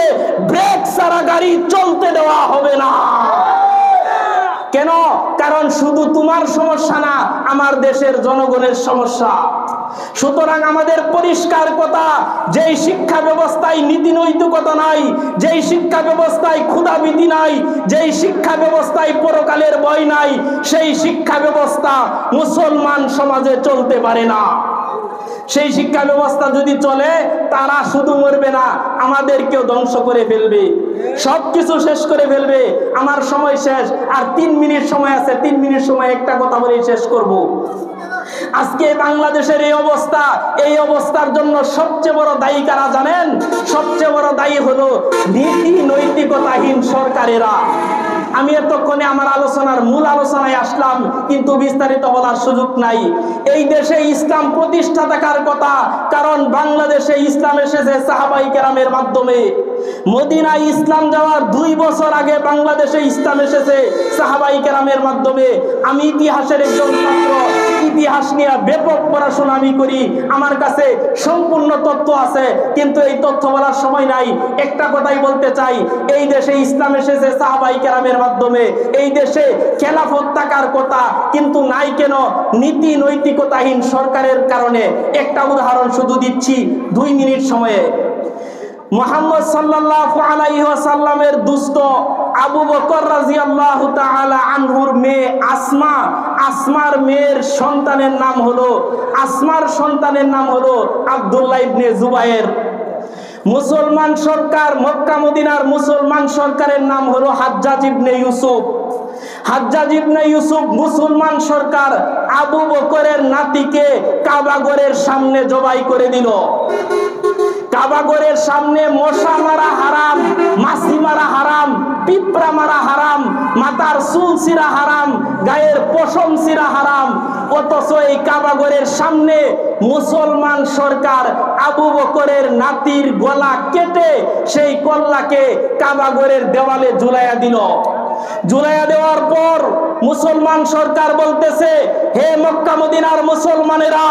ব্রেক ছাড়া গাড়ি চলতে দেওয়া হবে না। কেন? কারণ শুধু তোমার সমস্যা না, আমার দেশের জনগণের সমস্যা। সুতরাং আমাদের পরিষ্কার কথা, যেই শিক্ষা ব্যবস্থায় নীতি নৈতিকতা নাই, যেই শিক্ষা ব্যবস্থায় ক্ষুধাভীতি নাই, যেই শিক্ষা ব্যবস্থায় পরকালের ভয় নাই, সেই শিক্ষা ব্যবস্থা মুসলমান সমাজে চলতে পারে না। সেই শিক্ষা ব্যবস্থা যদি চলে, তারা শুধু মরবে না, আমাদেরকেও ধ্বংস করে ফেলবে, সবকিছু শেষ করে ফেলবে। আমার সময় শেষ, আর 3 মিনিট সময় আছে। 3 মিনিট সময় একটা কথা বলে শেষ করব। আজকে বাংলাদেশের এই অবস্থা, এই অবস্থার জন্য সবচেয়ে বড় দায়ী কারা জানেন? সবচেয়ে বড় দায়ী হলো নীতি নৈতিকতাহীন সরকারেরা। আমি এতক্ষণে আমার আলোচনার মূল আলোচনায় আসলাম, কিন্তু বিস্তারিত বলার সুযোগ নাই। এই দেশে ইসলাম প্রতিষ্ঠা থাকার কথা, কারণ বাংলাদেশে ইসলাম এসেছে সাহাবায়ে কেরামের মাধ্যমে। মদিনায় ইসলাম যাওয়ার 2 বছর আগে বাংলাদেশে ইসলাম এসেছে সাহাবায়ে কেরামের মাধ্যমে। আমি ইতিহাসের একজন ছাত্র, ইতিহাস নিয়ে ব্যাপক পড়াশোনা আমি করি, আমার কাছে সম্পূর্ণ তথ্য আছে, কিন্তু এই তথ্য বলার সময় নাই। একটা কথাই বলতে চাই, এই দেশে ইসলাম এসেছে সাহাবায়ে কেরামের মাধ্যমে। এই দেশে খেলাফত থাকার কথা, কিন্তু নাই কেন? নীতি নৈতিকতাহীন সরকারের কারণে। একটা উদাহরণ শুধু দিচ্ছি 2 মিনিট সময়ে। মুহাম্মদ সাল্লাল্লাহু আলাইহি ওয়াসাল্লামের দুস্থ আবু বকর রাদিয়াল্লাহু তাআলা আনহুর মেয়ে আসমা, আসমার মেয়ের সন্তানের নাম হলো, আসমার সন্তানের নাম হলো আব্দুল্লাহ ইবনে জুবায়ের। মুসলমান সরকার, মক্কা মদিনার মুসলমান সরকারের নাম হলো হাজ্জাজ ইবনে ইউসুফ। হাজ্জাজ ইবনে ইউসুফ মুসলমান সরকার আবু বকরের নাতিকে কাবাগরের সামনে জবাই করে দিল। কাবাগরের সামনে মশা মারা হারাম, মাছি মারা হারাম, পিঁপড়া মারা হারাম, মাথার চুল ছিঁড়া হারাম, গায়ের পশম ছিঁড়া হারাম। অথচ এই কাবাগরের সামনে মুসলমান সরকার আবু বকরের নাতির গলা কেটে সেই কল্লাকে কাবাগরের দেওয়ালে ঝুলাইয়া দিল। ঝুলাইয়া দেওয়ার পর মুসলমান সরকার বলতেছে, হে মক্কা মদিনার মুসলমানেরা,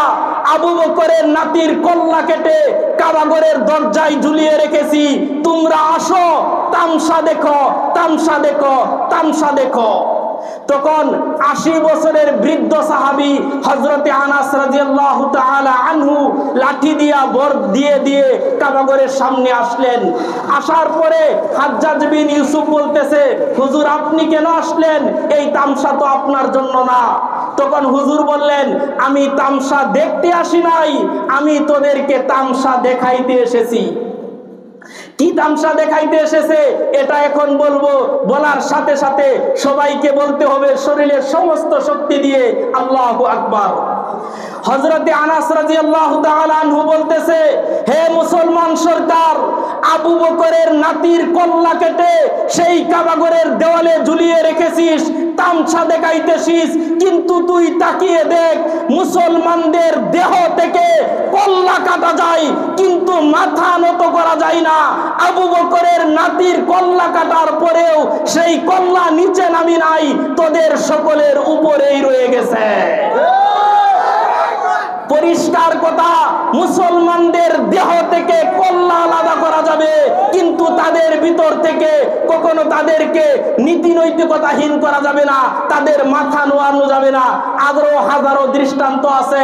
আবু বকরের নাতির কল্লা কেটে কাবাগরের দরজায় ঝুলিয়ে রেখেছি, তোমরা আসো, তামসা দেখো, তামসা দেখো, তামসা দেখো। তখন 80 বছরের বৃদ্ধ সাহাবী হযরতে আনাস রাদিয়াল্লাহু তাআলা আনহু লাঠি দিয়া বর দিয়ে দিয়ে কাবাগরের সামনে আসলেন। আসার পরে হাজ্জাজ বিন ইউসুফ বলতেছে, হুজুর আপনি কেন আসলেন? এই তামসা তো আপনার জন্য না। তখন হুজুর বললেন, আমি তামসা দেখতে আসি নাই, আমি তোদেরকে তামসা দেখাইতে এসেছি। কি তামসা দেখাইতে এসেছে এটা এখন বলবো, বলার সাথে সাথে সবাইকে বলতে হবে শরীরের সমস্ত শক্তি দিয়ে আল্লাহু আকবার। হযরতে আনাস রাদিয়াল্লাহু তাআলা আনহু বলতেছে, হে মুসলমান সরকার, আবু বকরের নাতির কল্লা কেটে সেই কাবাগরের দেওয়ালে ঝুলিয়ে রেখেছিস, তামসা দেখাইতেছিস, কিন্তু তুই তাকিয়ে দেখ, মুসলমানদের দেহ থেকে কল্লা কাটা যায় কিন্তু মাথা নত করা যায় না। আবু বকরের নাতির কল্লা কাটার পরেও সেই কল্লা নিচে নামি নাই, তোদের সকলের উপরেই রয়ে গেছে। পরিষ্কার কথা, মুসলমানদের দেহ থেকে কল্লা আলাদা করা যাবে, কিন্তু তাদের ভিতর থেকে কখনো তাদেরকে নীতি নৈতিকতাহীন করা যাবে না, তাদের মাথা নোয়ানো যাবে না। আরো হাজারো দৃষ্টান্ত আছে।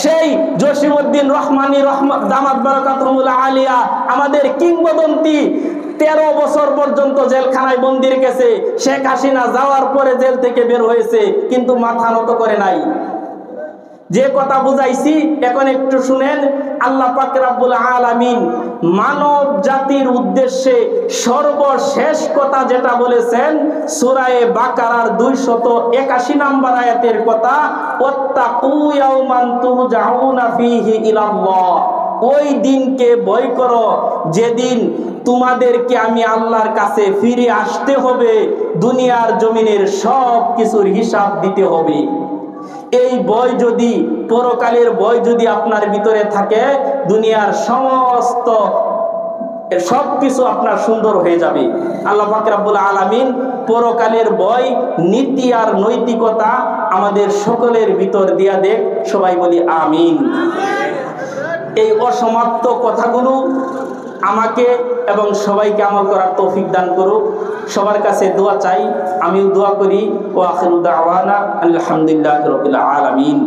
সেই জসিমউদ্দিন রহমানী দামাত বারাকাতুহুল আলিয়া, আমাদের কিংবদন্তি, 13 বছর পর্যন্ত জেলখানায় বন্দী রেখেছে। শেখ হাসিনা যাওয়ার পরে জেল থেকে বের হয়েছে, কিন্তু মাথা নত করে নাই। যে কথা বুঝাইছি এখন একটু শুনেন। আল্লাহ পাক রব্বুল আলামিন মানব জাতির উদ্দেশ্যে সর্বশেষ কথা যেটা বলেছেন সূরা বাকারার 281 নম্বর আয়াতের কথা, ওয়াত্তাকু ইয়াওমান তুরজাউনা ফীহি ইলাল্লাহ। ওই দিনকে ভয় করো যেদিন তোমাদেরকে আমি আল্লাহর কাছে ফিরে আসতে হবে, দুনিয়ার জমিনের সব কিছুর হিসাব দিতে হবে। এই ভয় যদি, পরকালের ভয় যদি আপনার ভিতরে থাকে, দুনিয়ার সমস্ত সবকিছু আপনার সুন্দর হয়ে যাবে। আল্লাহ পাক রব্বুল আলামিন পরকালের ভয়, নীতি আর নৈতিকতা আমাদের সকলের ভিতর দিয়া দেখ। সবাই বলি আমিন। এই অসমাপ্ত কথাগুলো আমাকে এবং সবাইকে আমল করার তৌফিক দান করুক। সবার কাছে দোয়া চাই, আমিও দোয়া করি। ওয়া আখিরু দাওয়ানা আলহামদুলিল্লাহি রাব্বিল আলামিন।